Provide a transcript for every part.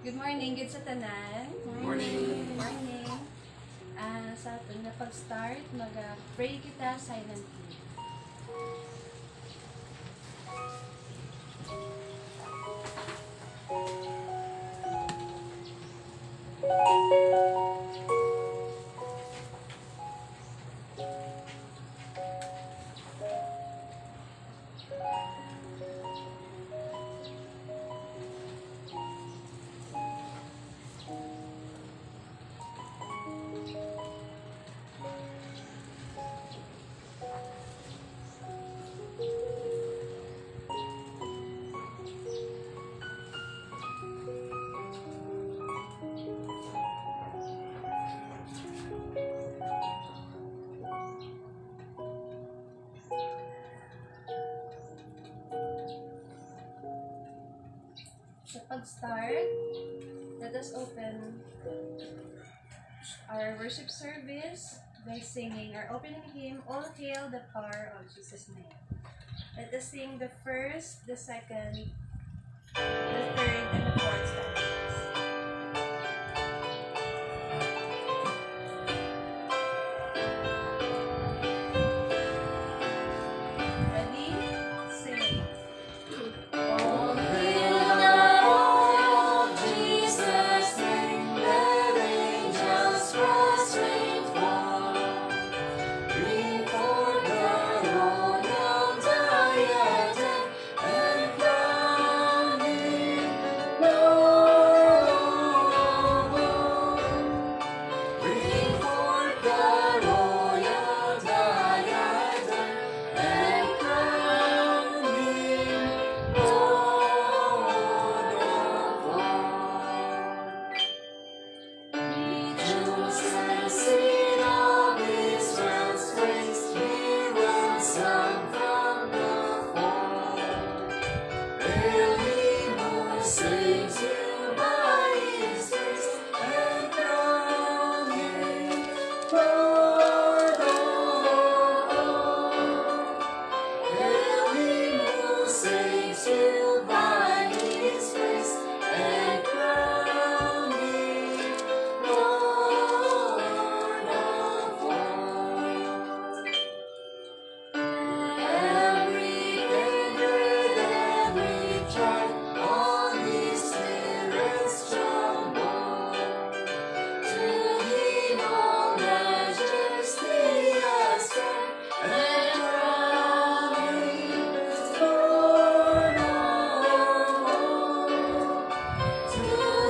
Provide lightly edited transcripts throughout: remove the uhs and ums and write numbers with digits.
Good morning, good sa tanan. Morning. Morning. Sa atin na pag-start, mag-pray kita silently. Sa pag-start, let us open our worship service by singing our opening hymn, All Hail the Power of Jesus' Name. Let us sing the first, the second, the third, and the fourth stanzas. Ready? Sing. All hail the power of Jesus' name, let angels prostrate fall. Bring forth the royal diadem and crown him Lord of all. Bring forth the royal diadem and crown him Lord of all. Rejoice and sing of Israel's praise, he ransomed from the fall. Hail him who saves you by his grace, and crown him Lord of all. Hail him who saves you by his grace, and crown him Lord of all. Every kindred, every tribe, on his spirits tremble. To him all majesty ascribe, and crown him Lord of all. To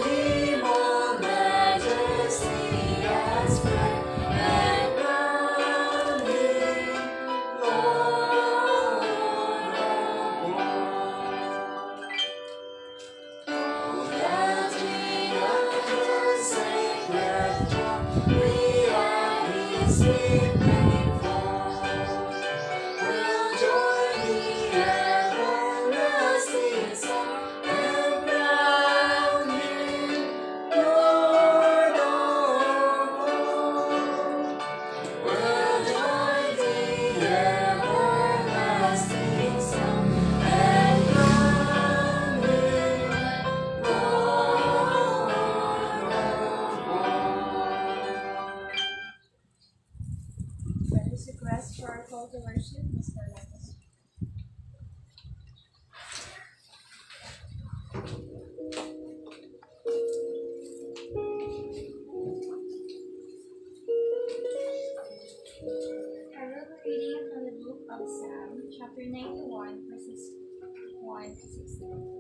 him all majesty ascribe, and crown him Lord of all. Oh, that we under sacred throne, we at his feet may fall. We'll join the everlasting song, and crown him Lord of all. We'll join the everlasting song, and crown him Lord of all. Let us request for our call to worship, Mr. Lopez. I will be reading from the book of Psalm, chapter 91, verses 1 to 16.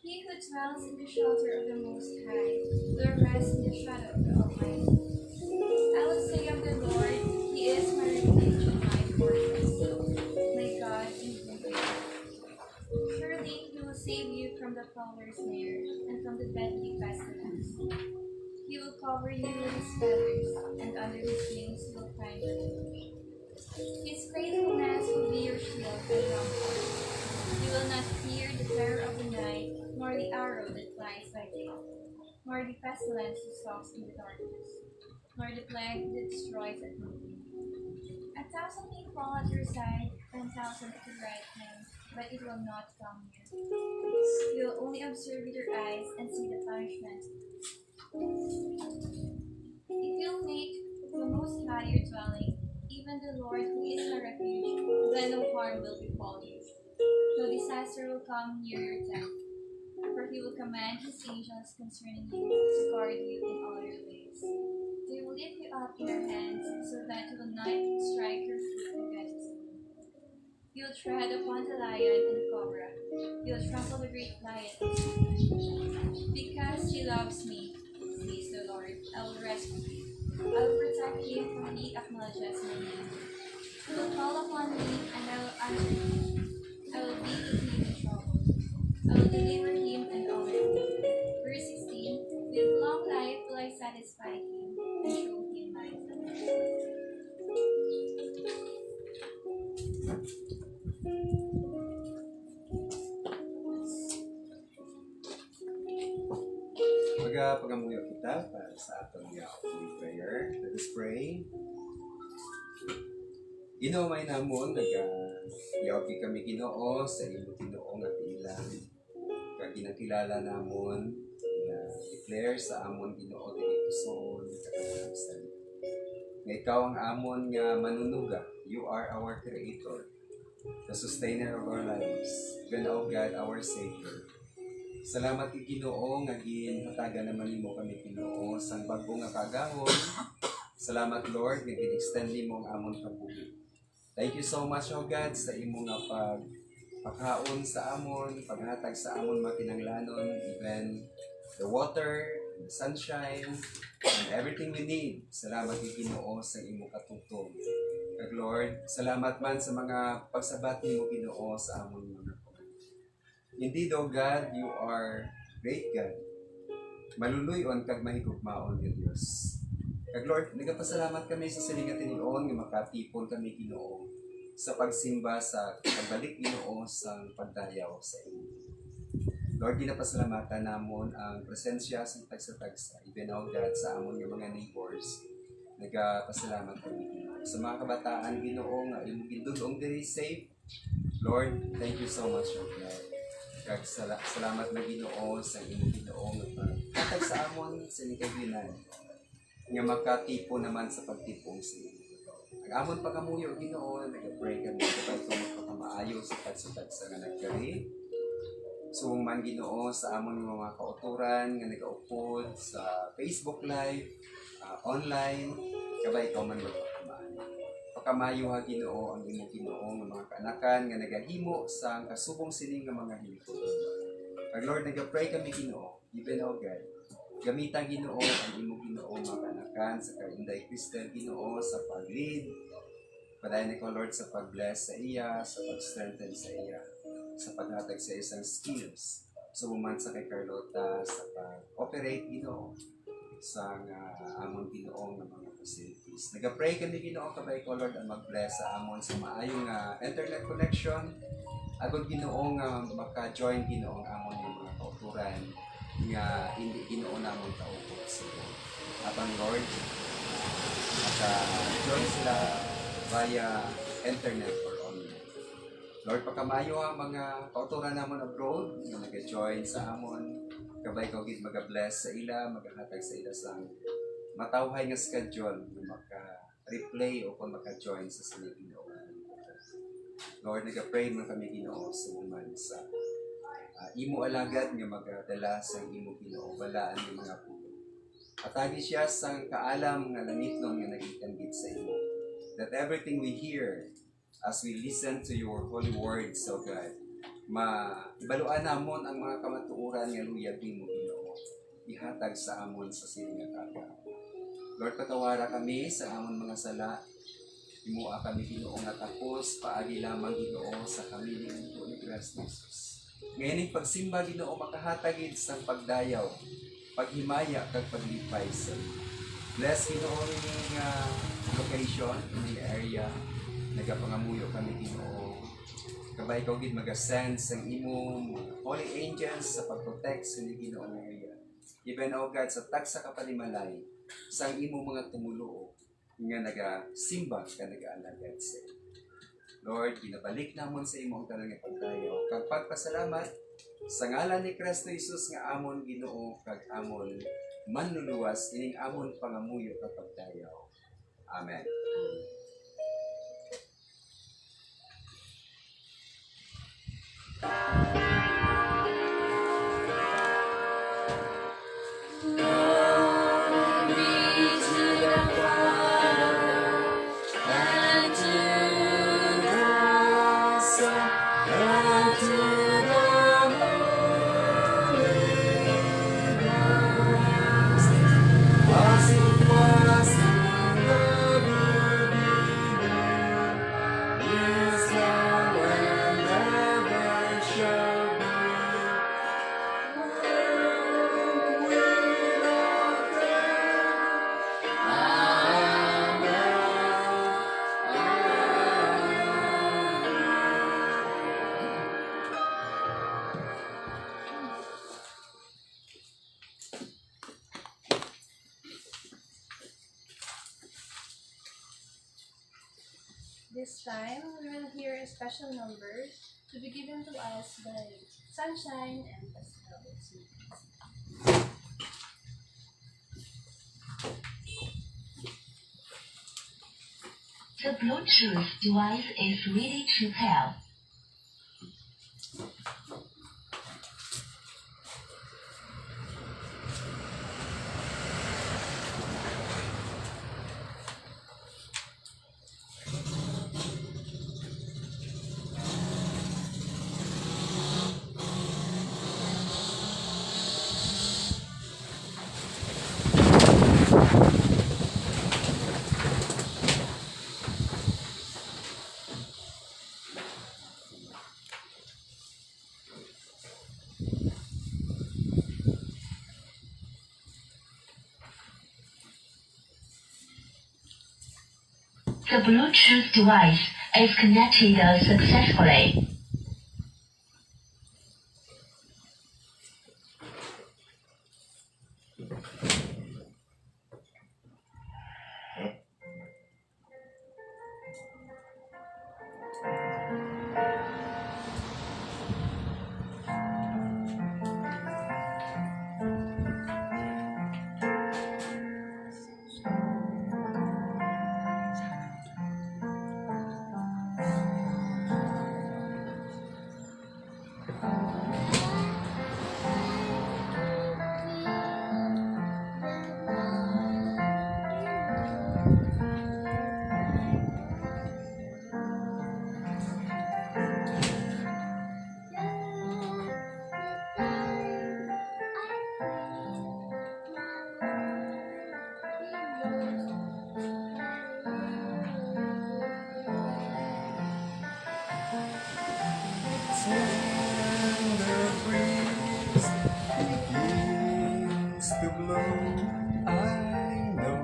He who dwells in the shelter of the Most High will rest in the shadow of the Almighty. I will say of the Lord, He is my refuge and my fortress, my God in whom I trust. Surely He will save you from the fowler's snare and from the deadly pestilence. He will cover you with His feathers, and under His wings you will find refuge. His faithfulness will be your shield and rampart. You will not fear the terror of the night, nor the arrow that flies by day, nor the pestilence that stalks in the darkness, nor the plague that destroys at noon. 1,000 may fall at your side, 10,000 at your right hand, but it will not come near. You will only observe with your eyes and see the punishment. If you'll make the Most High your dwelling, even the Lord who is my refuge, then no harm will befall you. No disaster will come near your tent, for he will command his angels concerning you to guard you in all your ways. They will lift you up in their hands so that you will not strike your foot against a stone. You will tread upon the lion and the cobra. You will trample the great lion. Because he loves me, says the Lord, I will rescue you. I will protect you from he acknowledges my name. You will call upon me and I will answer you. I will be with you in trouble. I will deliver him and honor him. Verse 16. With long life will I satisfy him and show him my salvation. Pagamuyo kita para sa atong opening prayer. Let us pray. Ginoo may namon yaopi kami Ginoo sa imong Ginoo nga ilang kag ginakilala namon nga declare sa amon Ginoo dili puson katapsan. Nga ikaw ang amon nga manunuga. You are our creator, the sustainer of our lives, even O God, our Savior. Salamat kay Ginoo nga ginhatagan naman nimo kami Ginoo sang bag-o nga kagahon. Salamat Lord nga gin-extend nimo ang amon kabuhi. Thank you so much O God sa imo nga pagpakaon sa amon, paghatag sa amon makinanglanon, even the water, the sunshine, and everything we need. Salamat kay Ginoo sa imo katutong. Kag Lord, salamat man sa mga pagsabat nimo Ginoo sa amon mga Indeed, O God, you are great God. Maluluyon kag mahigugmaon ng Diyos. Kag Lord, nagapasalamat kami sa silingat tinion nga makatipon kami Ginoo sa pagsimba sa pagbalik Ginoo sa pagdayaw sa inyo. Lord, ginapasalamatan namon ang presensya sa tagsa-tagsa, even O God, sa amon nga mga neighbors. Nagapasalamat kami Ginoo. Sa mga kabataan Ginoo nga imong gidudong diri safe. Lord, thank you so much O God. Kag salamat na Ginoo sa imong Ginoo nga paghatag sa amon sa kagilan nga makatipo naman sa pagtipong sa inyo. Ang amon pagamuyo Ginoo, nag-pray kami kapag magpakamaayo sa tagsa-tagsa nga nagkari. Suwong man Ginoo sa amon mga kauturan nga nagaupod sa Facebook Live, online, kabay ikaw man magpakamaayo. Pakamayo ha Ginoo ang imong Ginoo nga mga kaanakan nga nagahimo sa kasubong sining nga mga hilikoton. Ang Lord, nag-pray kami Ginoo, even O God, gamitan Ginoo ang imong Ginoo mga kaanakan sa kainday Kristel Ginoo sa pag-lead. Padayon ko Lord sa pag-bless sa iya, sa pag-strengthen sa iya, sa paghatag sa isang skills. Sumuman sa kay Carlota sa pag-operate Ginoo sa amon Ginoo nga mga facilities. Nag-pray kami Ginoo kabay ko Lord ang mag-bless sa amon sa maayong internet connection. Agod Ginoo nga maka-join Ginoo ang amon yung mga kauturan nga hindi Ginoo namon kaupot sila. Atang Lord, maka-join sila via internet or online. Lord, pakamayo ang mga kauturan namon abroad nga nag-join sa amon. Kabay ko gid mag-bless sa ila, maghatag sa ila sang matawhay nga schedule na maka-replay o kung maka-join sa sinig Ginoo. Lord, nag-pray man kami Ginoo sa uman sa imo alagad nga magadala sa imo Ginoo balaan ng mga pulo. Atagi siya sang kaalam nga langitnon nga nagitambit sa imo. That everything we hear as we listen to your holy words, O God, ibaluan namon ang mga kamatuoran nga luyag nimo Ginoo. Ihatag sa amon sa sining nga kaga. Lord, patawara kami sa amon mga sala. Imua kami Ginoo nga tapos paagi lamang Ginoo sa kami ni Kristo Jesus. Ngayon pagsimba Ginoo makahatagid sa pagdayaw, paghimaya kag paglipay sa. Bless Ginoo ini location, ini area. Nagapangamuyo kami Ginoo. Kabay ko gid mag-ascend sa imong holy angels sa pagprotect sa Ginoo nga area. Even O God sa tagsa ka panimalay sang imong mga tumuluo nga nagasimba ka nagaalagad sa iyo. Lord, ginabalik namon sa imong tanan nga pagdayaw. Kag pagpasalamat, Sa ngalan ni Kristo Jesus nga amon Ginoo kag amon manluluwas ining amon pangamuyo kapagdayaw. Amen. Glory be to the Father, and to the Son, and to the Holy Ghost, as it was in the beginning, is now and ever shall be. World without end. Amen. This time, we will hear a special number to be given to us by Sunshine and Pascal. The Bluetooth device is ready to pair. The Bluetooth device is connected successfully. When the breeze begins to blow, I know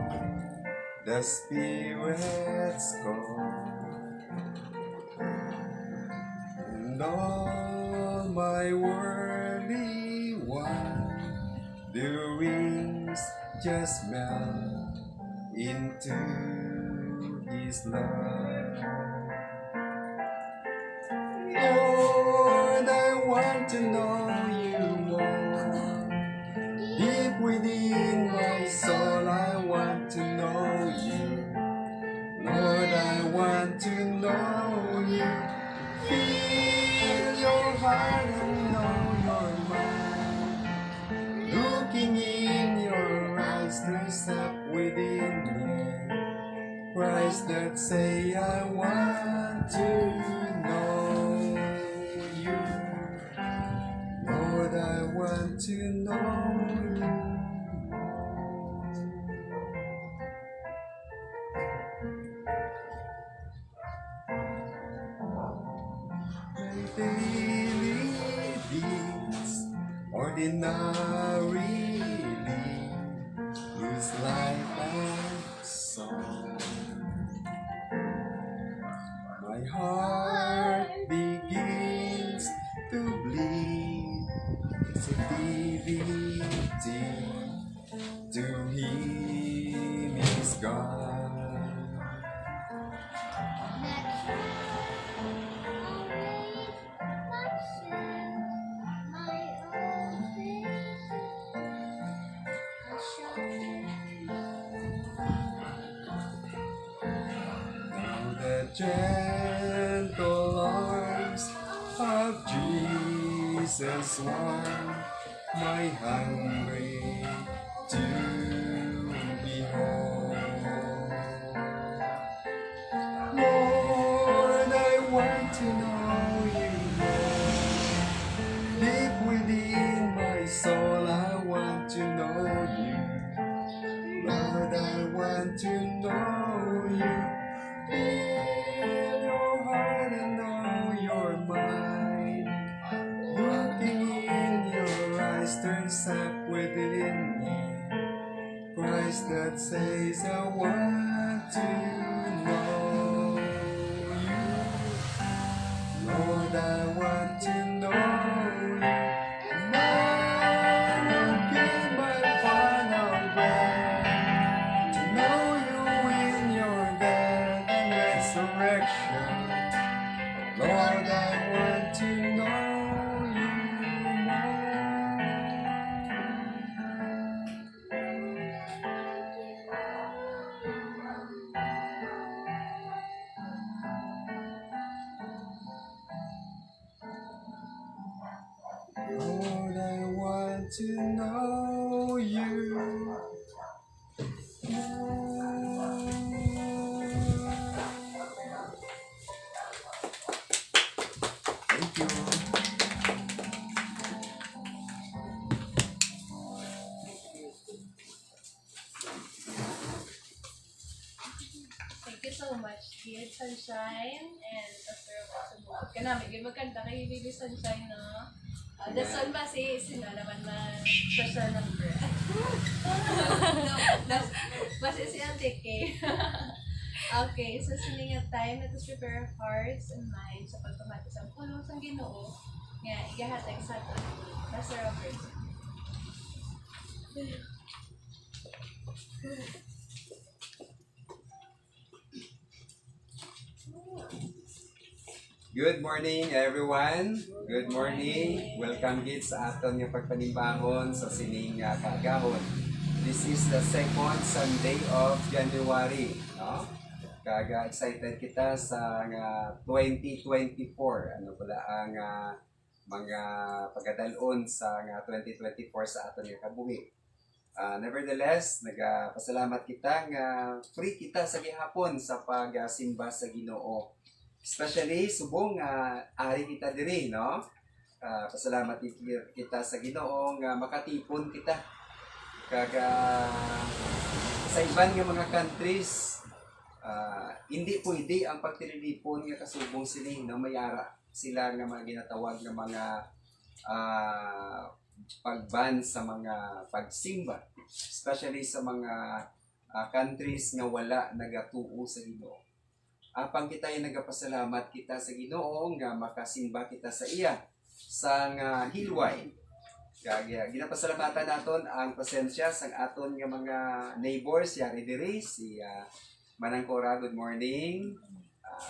the spirits gone, and all my worldly wanderings just melt into His love. Lord, I want to know you more. Deep within my soul, I want to know you. Lord, I want to know you. Feel your heart and know your mind. Looking in your eyes, there's up within me. Christ that say, I want to know you. Lord, I want to know you. My daily deeds ordinarily lose life and soul. My heart begins to bleed sensitivity to Him is God. gentle arms of Jesus warm my hungry to behold. Lord, I want to know you more. Deep within my soul, I want to know you. Lord, I want to know you. Feel your heart and know your mind. Looking in your eyes turns up within me. Christ that says I want to know you. Lord, I want to know you. My looking my final breath to know you in your death and resurrection. Lord, I want to know you more. Lord, I want to know you more. Thank you. Thank you so much, Kid Sunshine and Pastor Watson. Kanami, give magkanta kay Baby Sunshine, no? The son ba si naman na personal breath? No, basta si Auntie Kay. Okay, so siningat tayo, let us prepare our hearts and minds sa pagpamati sa pulong sa Ginoo. Nga, igahatag sa atin. Pastor Robert. Good morning, everyone. Good morning. Welcome kids sa aton yung pagpanimbahon sa sining kaagahon. This is the second Sunday of January, no? Kaga excited kita sa 2024. Ano pala ang mga pagadalon sa 2024 sa aton yung kabuhi. Nevertheless, nagpasalamat kita nga free kita sa gihapon sa pagsimba sa Ginoo. Especially subong ari kita diri, no? Pasalamat kita sa Ginoo nga makatipon kita. Kaga sa iban nga mga countries, hindi pwede ang pagtililipon nga kasubong sila na mayara sila nga mga ginatawag nga mga pagban sa mga pagsimba, especially sa mga countries nga wala nagatuo sa Ginoo. Apang kita ay nagapasalamat kita sa Ginoo nga makasimba kita sa iya sa nga hilway. Kaya ginapasalamatan naton ang presensya sa aton nga mga neighbors yari diri si Manangkora, good morning.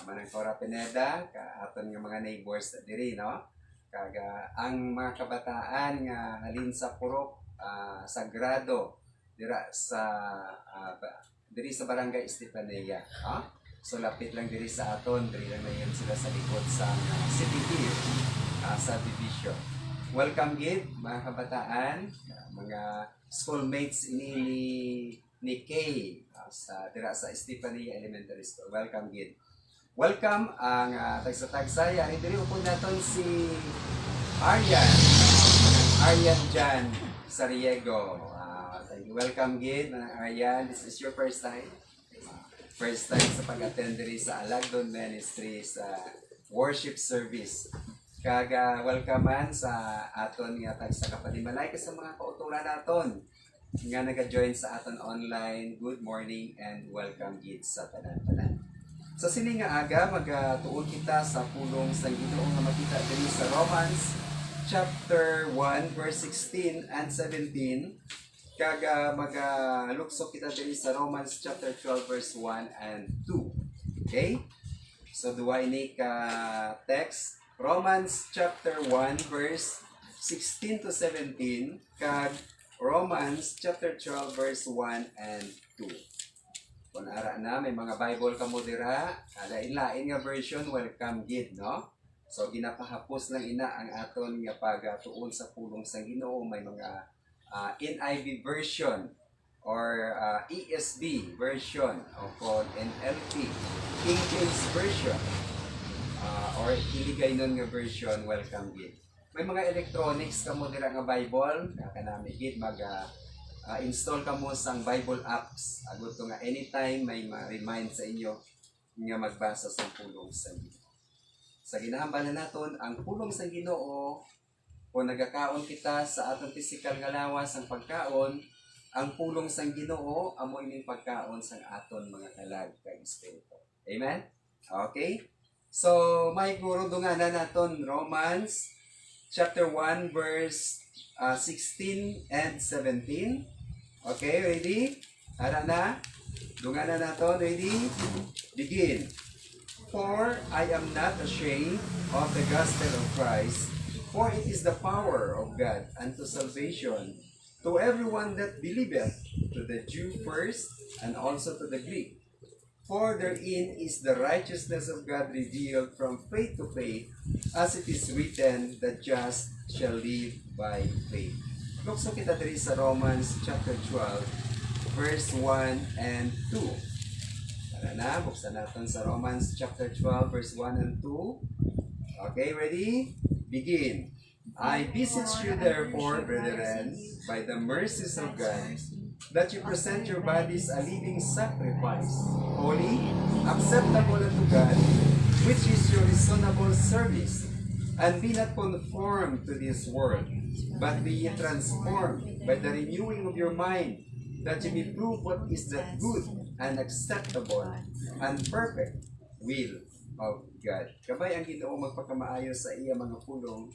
Manangkora Pineda, aton nga mga neighbors diri, no? Kaga ang mga kabataan nga halin sa Purok Sagrado dira sa Barangay Estefanía, so lapit lang diri sa aton, diri lang na sila sa likod sa CBD sa division. Welcome gid mga kabataan, mga schoolmates ni Kay sa dira sa Estefanía Elementary School. Welcome gid. Welcome ang tagsa-tagsa yani diri upod naton si Aryan Jan Sariego. Thank you. Welcome gid Aryan. This is your first time sa pag-attend diri sa Alagdon Ministry sa worship service. Kaga welcome man sa aton nga tagsa kapanimalay sa mga kauturan naton nga naga-join sa aton online. Good morning and welcome gid sa tanan-tanan. Sa sining nga aga magatuon kita sa pulong sa Ginoo nga makita diri sa Romans chapter 1 verse 16 and 17. Kaga magaluksok kita diri sa Romans chapter 12 verse 1 and 2. Okay? So duwa ini ka text Romans chapter 1 verse 16 to 17 kag Romans chapter 12 verse 1 and 2. Kung ara na, may mga Bible ka mo dira, lain-lain nga version, welcome gid, no? So, ginapahapos lang ina ang aton nga pagatuon sa pulong sa Ginoo. May mga NIV version or ESV version o kung NLT, King James version, or iligay nun nga version, welcome gid. May mga electronics ka mo dira nga Bible, kanami gid install ka mo sang Bible apps. Agot ko nga anytime may ma-remind sa inyo nga magbasa sa pulong sa Ginoo. Sa ginahambalan naton ang pulong sa Ginoo, kung nagakaon kita sa atong pisikal nga lawas ang pagkaon, ang pulong sa Ginoo amo ining pagkaon sa aton mga kalag kay espiritu. Amen. Okay? So, may guro dunganan naton Romans chapter 1 verse 16 and 17. Okay, ready? Ara na? Dunganan naton, ready? Begin. For I am not ashamed of the gospel of Christ, for it is the power of God unto salvation to everyone that believeth, to the Jew first, and also to the Greek. For therein is the righteousness of God revealed from faith to faith, as it is written, the just shall live by faith. Lukso kita diri sa Romans chapter 12, verse 1 and 2. Tara na, buksan natin sa Romans chapter 12, verse 1 and 2. Okay, ready? Begin. I beseech you therefore, brethren, by the mercies of God, that you present your bodies a living sacrifice, holy, acceptable unto God, which is your reasonable service. And be not conformed to this world, but be ye transformed by the renewing of your mind, that you may prove what is that good and acceptable and perfect will of God. Kabay ang Ginoo magpakamaayo sa iya mga pulong.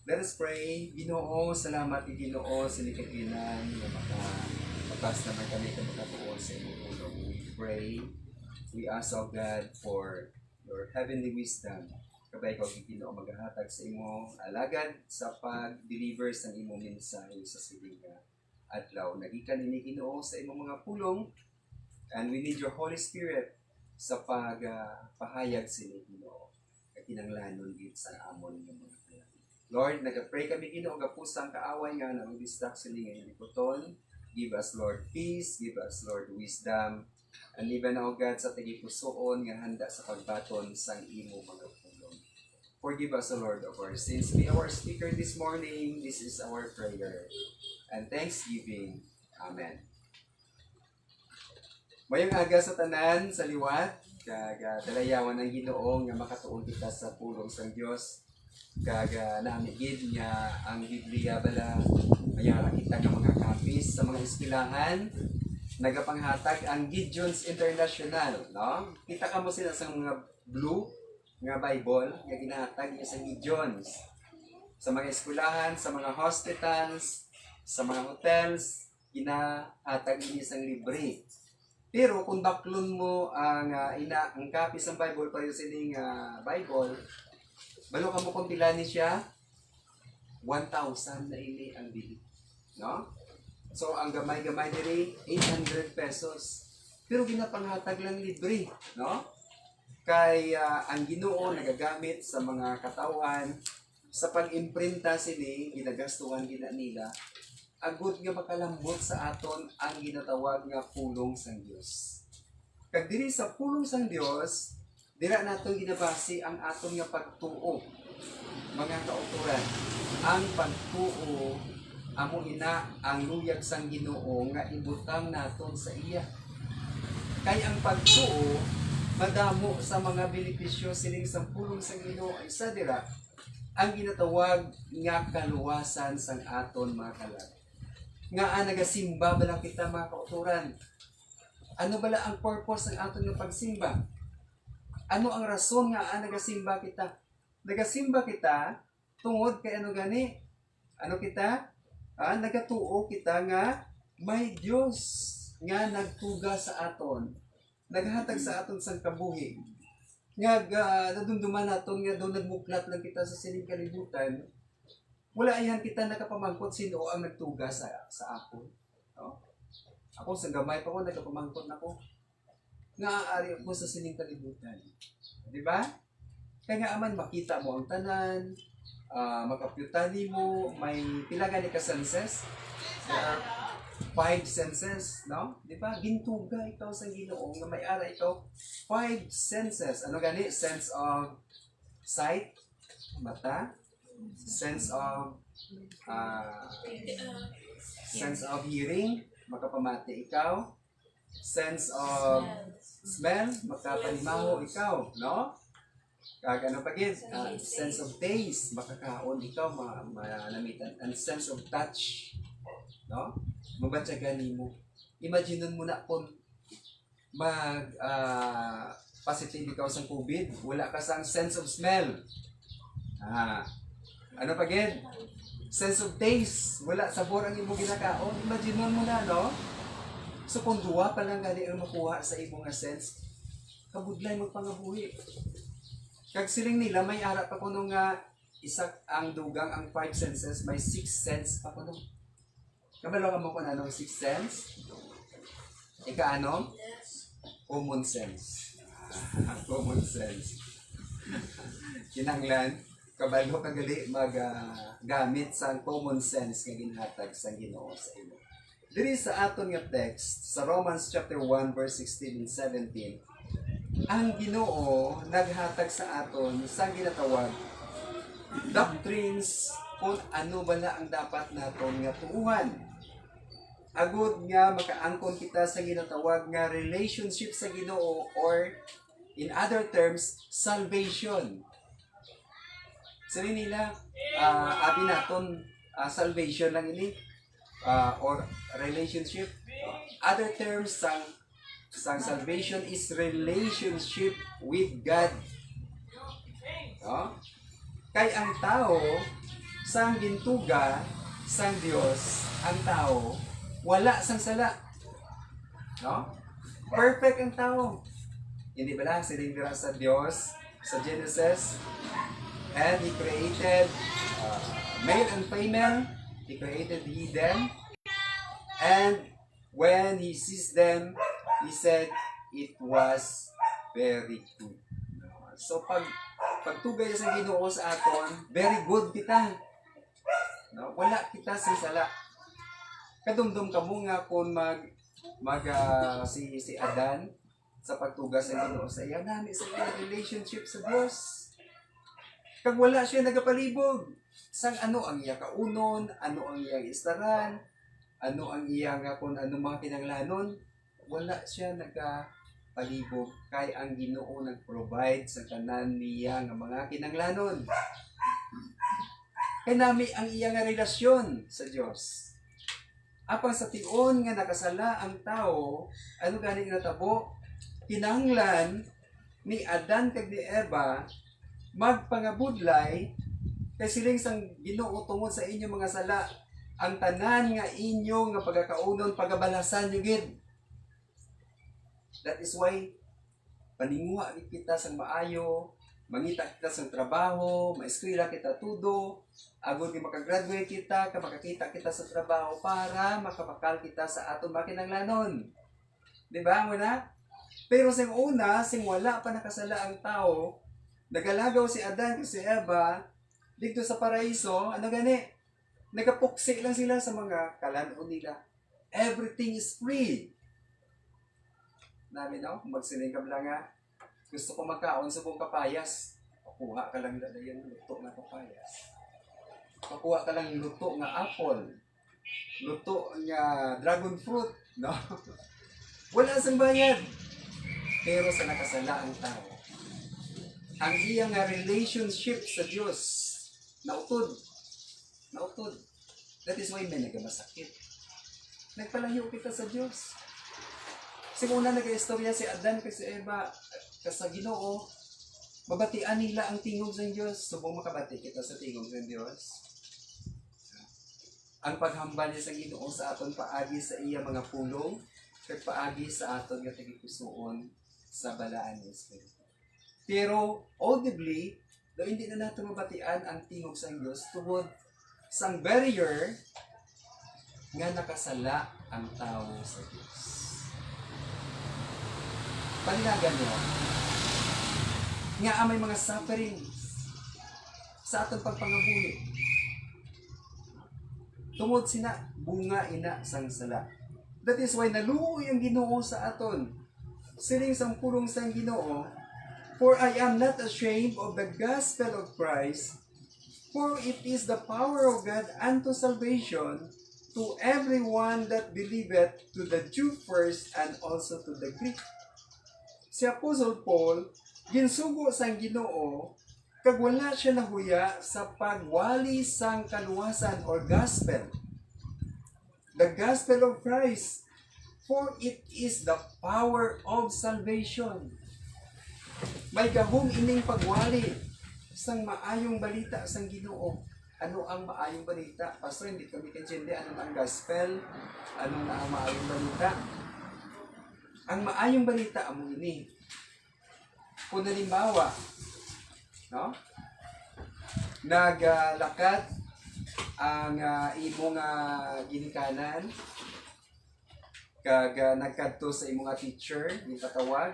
Let us pray. Ginoo, salamat kay Ginoo sa likaginan na makapas naman kami makatuon sa iyong pulong. We pray, we ask of God for your heavenly wisdom. Kabay ko kay Ginoo maghahatag sa imo alagad sa pag-deliver sa imo mensahe sa siling adlaw. Nagikan ni Ginoo sa imong mga pulong. And we need your Holy Spirit sa pagpahayag sa inyo, Ginoo. At kinanglanon din sa amon ng mga kailangan. Lord, nag-pray kami, Ginoo, kapusang kaaway nga na mag-distract sa ngayon ng ikuton. Give us, Lord, peace. Give us, Lord, wisdom. And even, O God, sa tagipusoon nga handa sa pagbaton sa imo mga pulong. Forgive us, O Lord, of our sins. Be our speaker this morning. This is our prayer. And thanksgiving. Amen. Mayong aga sa tanan, sa liwat, dalayawan ng Ginoo nga makatuon kita sa pulong sa Dios. Namigid nga ang Biblia bala, mayara kita ng mga kapis sa mga eskwelahan, nagapanghatag ang Gideon's International, no? Kita ka mo sila sa mga blue nga Bible, nga ginahatag niya sa Gideon's. Sa mga eskwelahan, sa mga hospitals, sa mga hotels, ginahatag niya sa libre. Pero kung baklon mo ang ang kapis ng Bible pareho sining Bible, balo ka mo kung pila ni siya 1,000 na ini ang bili, no? So ang gamay-gamay diri 800 pesos. Pero ginapanghatag lang libre, no? Kay ang Ginoo nagagamit sa mga katawan sa pag-imprinta sini ginagastuhan gina nila agud nga makalambot sa aton ang ginatawag nga pulong sang Dios. Kag diri sa pulong sang Dios, dira naton ginabasi ang aton nga pagtuo. Mga kauturan, ang pagtuo amo ina ang luyag sang Ginoo nga ibutang naton sa iya. Kay ang pagtuo madamo sa mga benepisyo sining sa pulong sang Ginoo ay sa dira ang ginatawag nga kaluwasan sang aton mga kalag. Nga nagasimba bala kita mga kauturan. Ano bala ang purpose ng aton nga pagsimba? Ano ang rason nga nagasimba kita? Nagasimba kita tungod kay ano gani? Ano kita? Nagatuo kita nga may Dios nga nagtuga sa aton. Naghatag sa aton sang kabuhi. Nga nadumduman naton nga daw nagmuklat lang kita sa sining kalibutan. Wala ayan kita nakapamangkot sino ang nagtuga sa ako. No? Ako sa gamay pa ko, nagkapamangkot na ko. Naaari mo sa sining kalibutan. Di ba? Kaya nga aman, makita mo ang tanan, makapyutani mo, may pila gani ka senses? There are 5 senses, no? Di ba? Gintuga ikaw sa Ginoo, nga may ara ikaw 5 senses. Ano gani? Sense of sight, mata, sense of hearing, makapamati ikaw, sense of smell, makapalimaho ikaw, no? Kag ano pa gid, sense of taste, makakaon ikaw, manamitan, and sense of touch, no? Mabatyagan nimo. Imagine mo na kung positive ikaw sa COVID, wala ka sang sense of smell. Ano pa gid? Sense of taste, wala sabor ang imong ginakaon. Imagine mo na, no? So kung duwa pa lang gani ang makuha sa imong nga sense, kabudlay mo pangabuhi. Kag siling nila may ara pa kuno nga isa ang dugang ang 5 senses, may 6 sense pa kuno. Kabalo mo kun anong 6 sense? Ika ano? Common sense. Common sense. Kinanglan kabalo ka gali gamit sa common sense nga ginhatag sa Ginoo sa imo. Diri sa aton nga text sa Romans chapter 1 verse 16 and 17, ang Ginoo naghatag sa aton sa ginatawag doctrines kung ano bala ang dapat naton nga tuuhan. Agud nga makaangkon kita sa ginatawag nga relationship sa Ginoo, or in other terms, salvation. Sabi nila, abi naton salvation lang ini, or relationship. Other terms sang salvation is relationship with God. No? Kay ang tao, sang gintuga, sang Dios, ang tao, wala sang sala. No? Perfect ang tao. Hindi ba lang silindira sa Dios, sa Genesis, and He created male and female, He created them, and when He sees them, He said, it was very good. So, pagtugay sa Ginoo sa aton, very good kita. No? Wala kita sa sala. Kadumdum ka mo nga kung si Adan sa pagtugas sa Ginoo sa iya, nami sa iya relationship sa Dios. Kag wala siya nagapalibog. Sang ano ang iya kaunon, ano ang iyang istaran, ano ang iya nga kung ano mga kinanglanon, wala siya nagapalibog kay ang Ginoo nag-provide sa tanan niya nga mga kinanglanon. Kay nami ang iya nga relasyon sa Dios. Apang sa tion nga nakasala ang tao, ano gani natabo? Kinahanglan ni Adan kag ni Eva magpangabudlay kay siling sang Ginoo tungod sa inyo mga sala, ang tanan nga inyo nga pagkakaunon pagabalasan nyo gid. That is why paninguha kita sang maayo, mangita kita sang trabaho, maeskwela kita tudo, agud ni makagraduate kita, makakita kita sa trabaho para makapakal kita sa aton makinanglanon. Di ba mo na? Pero sing una, sing wala pa nakasala ang tao, nagalagaw si Adan at si Eva dito sa paraiso, ano gani? Nagapuksi lang sila sa mga kalanon nila. Everything is free. Namin, no? Magsiling ka lang nga. Gusto ko magkaon sa buong kapayas. Pakuha ka lang na yung luto na kapayas. Pakuha ka lang luto nga apple. Luto nga dragon fruit. No? Wala sang bayad. Pero sa nakasala ang tao, ang iyang nga relationship sa Diyos, nautod. Nautod. That is why may nagamasakit. Nagpalayo kita sa Diyos. Simula nag-istorya si Adan kasi Eva sa Ginoo, mabatian nila ang tingog sa Diyos. Subong makabati kita sa tingog sa Diyos. Ang paghambal niya sa Ginoo sa aton paagi sa iya mga pulong, kag paagi sa aton nga tagipusoon sa balaan ni Espiritu. Pero audibly, do hindi na nato mabatian ang tingog sa Diyos tungod sang barrier nga nakasala ang tao sa Diyos. panilagan niyo, nga may mga sufferings sa atong pagpangabuhi. Tungod sina bunga ina sang sala. That is why naluoy ang Ginoo sa aton. Siling sang pulong sang Ginoo, for I am not ashamed of the gospel of Christ, for it is the power of God unto salvation to everyone that believeth, to the Jew first and also to the Greek. Si Apostle Paul, ginsugo sang Ginoo, kag wala siya nahuya sa pagwali sang kaluwasan or gospel. The gospel of Christ, for it is the power of salvation. May gahom ining pagwali sang maayong balita sang Ginoo. Ano ang maayong balita? Pastor, hindi kami kaintindi ano ang gospel, ano na ang maayong balita. Ang maayong balita amo ini. Kung halimbawa, no? Naglakad ang imong ginikanan kag nagkadto sa imong teacher ni patawag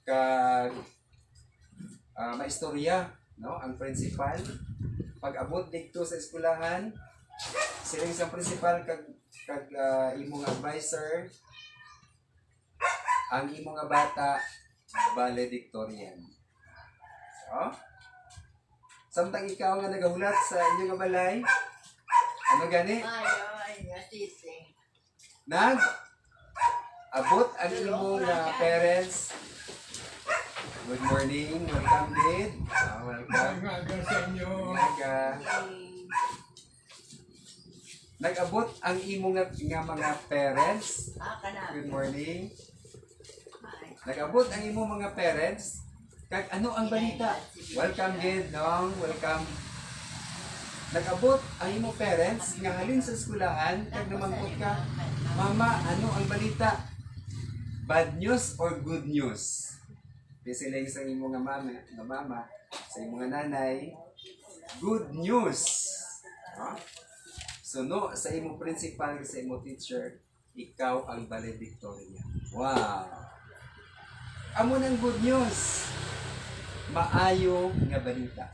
kag maistorya, no, ang principal pag abot dito sa eskwelahan siling sa principal kag imong advisor ang imong bata valedictorian. So, samtang ikaw nga nagahulat sa inyong balay, ano gani? Nag abot ang imong parents. Good morning, welcome din. Welcome. Sa inyo. Nag-abot ang imong nga mga parents. Good morning. Nag-abot ang imong mga parents. Kag ano ang balita? Welcome din, no? Welcome. Nag-abot ang imong parents nga halin sa eskwelahan kag namangkot ka, Mama, ano ang balita? Bad news or good news? Pisiling sa imong nga mama, sa imong nga nanay, good news. No? So no, sa imong principal, sa imong teacher, ikaw ang valedictorian. Wow! Amo ng good news. Maayo nga balita.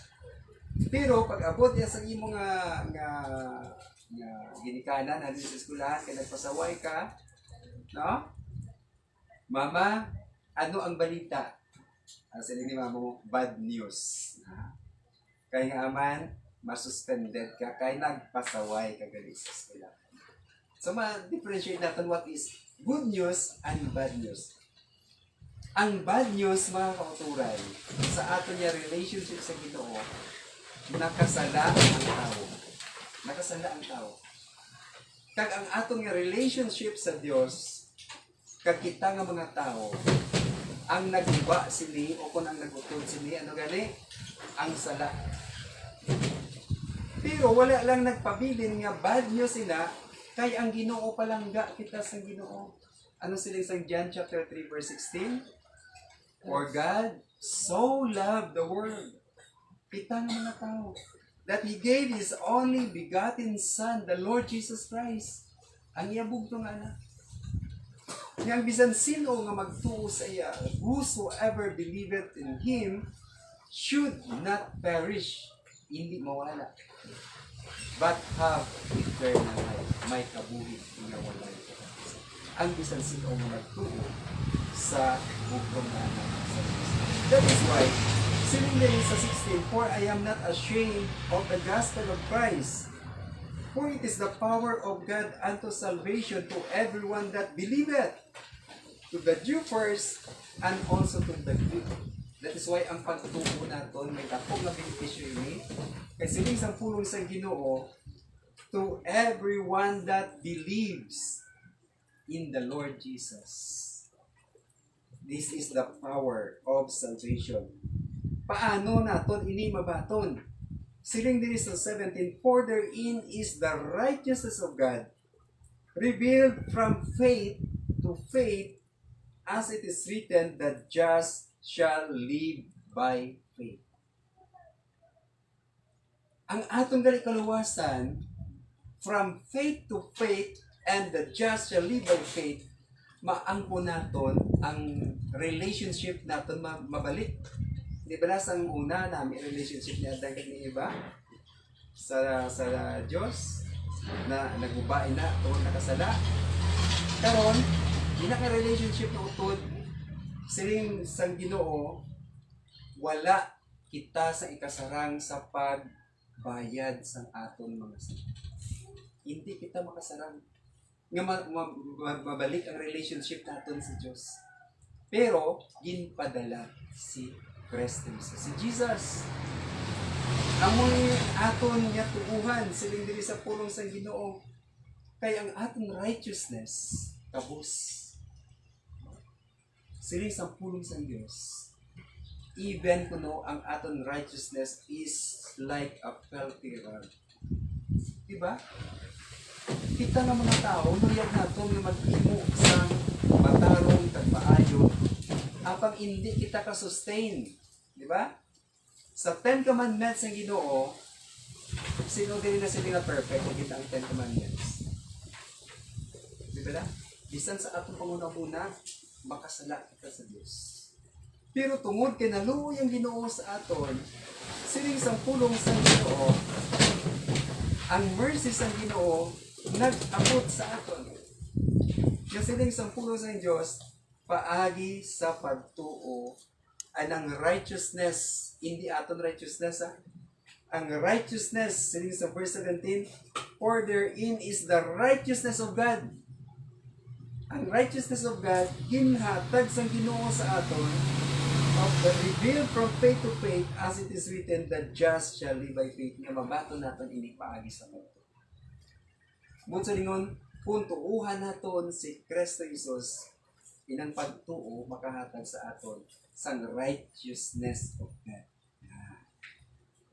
Pero pag abot ya sa imong nga ginikanan halin sa eskwelahan kay nagpasaway ka, no? Mama, ano ang balita? Sila ni mama mo, bad news. Kaya nga aman, masuspended ka, kaya nagpasaway ka gali sa eskwelahan. So ma-differentiate natin what is good news and bad news. Ang bad news, mga kauturay, sa ato niya relationship sa Ginoo, nakasala ang tao. Nakasala ang tao. Kag ang atong relationship sa Dios, kag kita nga mga tao, ang nagba sini o kung ang nagutod sini, ano gani? Ang sala. Pero wala lang nagpabilin nga bad news sila, kay ang Ginoo palangga kita sa Ginoo. Ano sila sa John chapter 3 verse 16? For God so loved the world, kita ng mga tao, that He gave His only begotten Son, the Lord Jesus Christ. Ang iyabugto nga anak. Yang bisan sino nga magtuo sa iya, whosoever believeth in Him should not perish, hindi mawala, but have eternal life. May kabuhi nga walay. Ang bisan sino nga magtuo sa bugtong nga anak sa Diyos. That is why, siling din sa 16, for I am not ashamed of the gospel of Christ, for it is the power of God unto salvation to everyone that believeth, to the Jew first, and also to the Greek. That is why ang pagtuo natin may tapong na benepisyo ini, kasi siling sa pulong sa Ginoo, to everyone that believes in the Lord Jesus. This is the power of salvation. Paano naton ini mabaton? Siling din sa 17, for therein is the righteousness of God, revealed from faith to faith, as it is written, the just shall live by faith. Ang atong gali kaluwasan, from faith to faith, and the just shall live by faith, maangko naton ang relationship naton mabalik. Di ba sang una namin relationship ni Adan kag ni Eva sa Dios na nagubain na tungod nakasala. Karon, ginaka relationship na utod siling sang Ginoo, wala kita sa ikasarang sa pagbayad sa aton mga sala. Hindi kita makasarang nga mabalik ang relationship naton sa Dios. Pero ginpadala si Kristo si Jesus. Among aton nga tuuhan siling diri sa pulong sa Ginoo kay ang aton righteousness kabus siling sa pulong sa Dios. Even kuno ang aton righteousness is like a filthy rag. Diba? Kita nga mga tao, nuyag nato nga mag-imo sa matarong tagpaayon apang hindi kita ka-sustain. Diba? Sa 10 Commandments ng Ginoo, sino din na sila perfect kung kita ang 10 Commandments. Diba na? Bisan sa atong panguna-una, makasala kita sa Diyos. Pero tungod kay naluoy ang Ginoo sa aton, siling sang pulong sa Ginoo, ang mercy sa Ginoo nag-abot sa aton. Kasi siling sang pulong sa Diyos, paagi sa pagtuo ang righteousness, hindi aton righteousness ang righteousness, siling sa verse 17, for therein is the righteousness of God. Ang righteousness of God, ginhatag sa Ginoo sa aton, of the revealed from faith to faith, as it is written, the just shall live by faith, nga mabato naton ini paagi sa pagtuo. Bukod sa lingon, kung tuuhan naton si Kristo Jesus, inang pagtuo makahatag sa aton sang righteousness of God.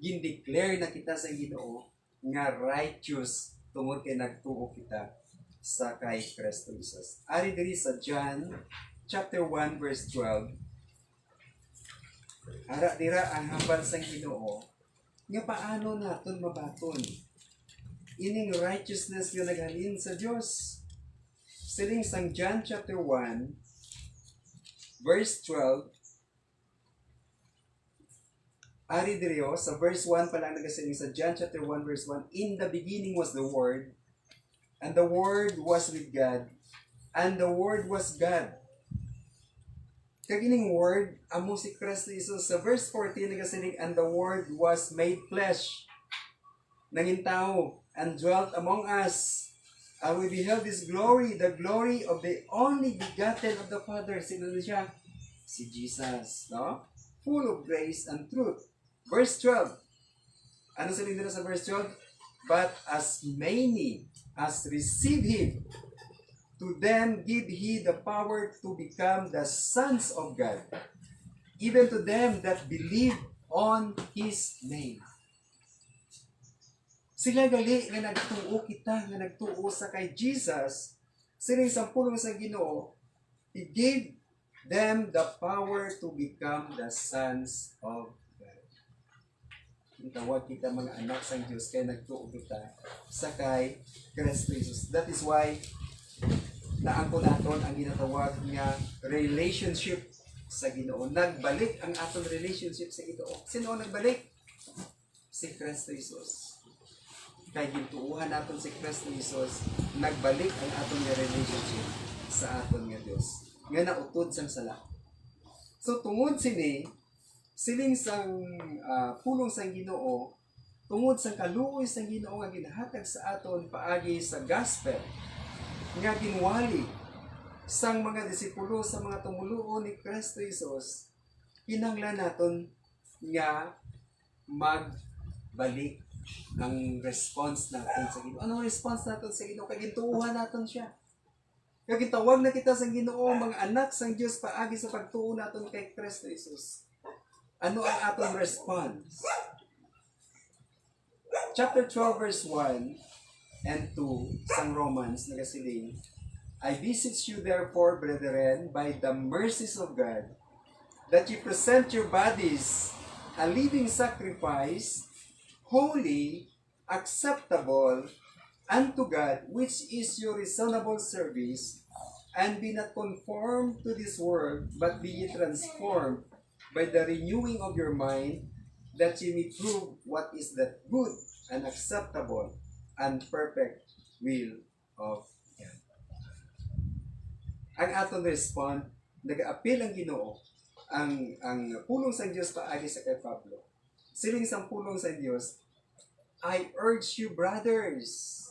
Gindeclare na kita sa Ginoo nga righteous tungod kay nagtuo kita sa kay Kristo Jesus. Ari diri sa John chapter 1 verse 12. Ara dira ang hambal sa Ginoo nga paano naton mabaton ining righteousness nga naghalin sa Dios. Siling sang John chapter 1 verse 12. Ari diriyo, sa verse 1 pa lang nagasiling sa John chapter 1 verse 1, in the beginning was the Word, and the Word was with God, and the Word was God. Kagining Word, amo si Kristo Jesus. Sa verse 14 nagasiling, and the Word was made flesh, nangin tao, and dwelt among us. And we beheld His glory, the glory of the only begotten of the Father. Sino na siya? Si Jesus, no? Full of grace and truth. Verse 12. Ano sabihin nila sa verse 12? But as many as receive Him, to them give He the power to become the sons of God, even to them that believe on His name. Sila gali nga nagtuo kita, nga nagtuo sa kay Jesus, siling sa pulong sa Ginoo, He gave them the power to become the sons of God. Tawag kita mga anak sa Diyos kaya nagtuo kita sa kay Kristo Jesus. That is why naangko naton ang ginatawag nga relationship sa Ginoo. Nagbalik ang aton relationship sa Ginoo. Sino ang nagbalik? Si Kristo Jesus. Kaya gintuuhan naton si Kristo Jesus, nagbalik ang aton nga relationship sa aton nga Dios. Nga nautod sang sala. So tungod sini, siling sang pulong sang Ginoo, tungod sang kaluoy sang Ginoo nga ginahatag sa aton paagi sa gospel nga ginwali sang mga disipulo sa mga tumuluo ni Kristo Jesus, kinahanglan naton nga magbalik ang response natin sa Ginoo. Anong response natin sa Ginoo? Kaya gintuuhan natin siya. Kaya gitawag na kita sa Ginoo, mga anak sang Dios paagi sa pagtuo natin kay Kristo Jesus. Ano ang atong response? Chapter 12 verse 1 and 2 sang Romans nagasiling, I beseech you therefore, brethren, by the mercies of God, that you present your bodies a living sacrifice, holy, acceptable unto God, which is your reasonable service, And be not conformed to this world, but be ye transformed by the renewing of your mind, that ye may prove what is that good and acceptable and perfect will of God. Ang aton respond, nag-apil ang Ginoo, ang pulong sa Diyos paagi sa kay Pablo. Siling sa pulong sa Diyos, I urge you, brothers.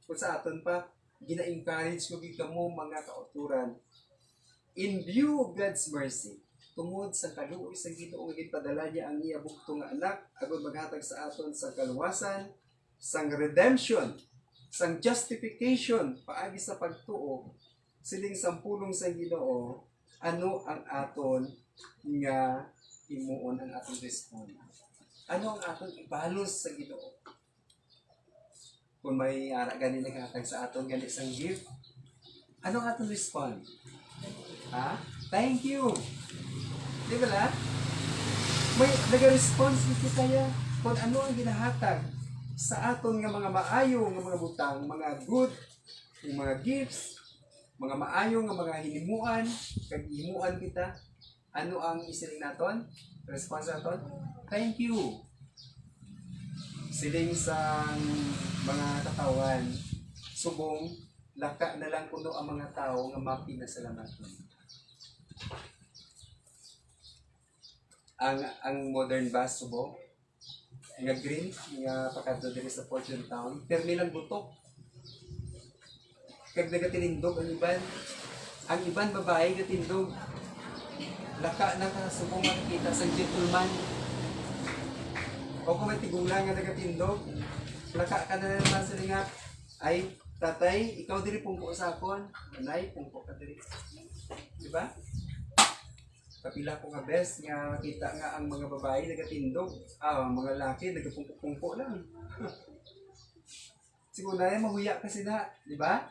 Kung sa aton pa, gina-encourage ko mo mga kauturan, in view of God's mercy, tungod sa kaluoy sa Ginoo nga gipadala niya ang iya bugtong nga anak agud maghatag sa aton sa kaluwasan, sang redemption, sang justification paagi sa pagtuo, siling sampulong sa Ginoo, ano ang aton nga himuon ang aton respond? Ano ang aton ibalos sa Ginoo? Kung may ara gani naghatag sa aton gani sang gift, ano ang aton respond? Ha? Thank you. Di ba la? May nag-response ito kaya kung ano ang ginahatag sa aton nga mga maayo nga mga butang, mga good, yung mga gifts, mga maayo nga mga hinimuan, kag himuan kita. Ano ang isiling naton? Response naton? Thank you. Siling sa mga katawan, subong, laka na lang kuno ang mga tao nga mapinasalamatan. Ang modern bus subong, nga green, nga pakadto diri sa Fortune Town, permi lang butok. Kag nagatinindog ang iban. Ang iban babae gatindog. Laka na ka subong makikita sa gentleman. O kung may tigulang nga nagatindog, laka ka na naman sa linga, ay, tatay, ikaw diri pungko sa akon. Anay, pungko ka diri. Diba? Kapila ko nga best nga makita nga ang mga babae nagatindog, ang mga laki nagapungko-pungko lang. Siguro na yan, mahuya kasi na, di ba?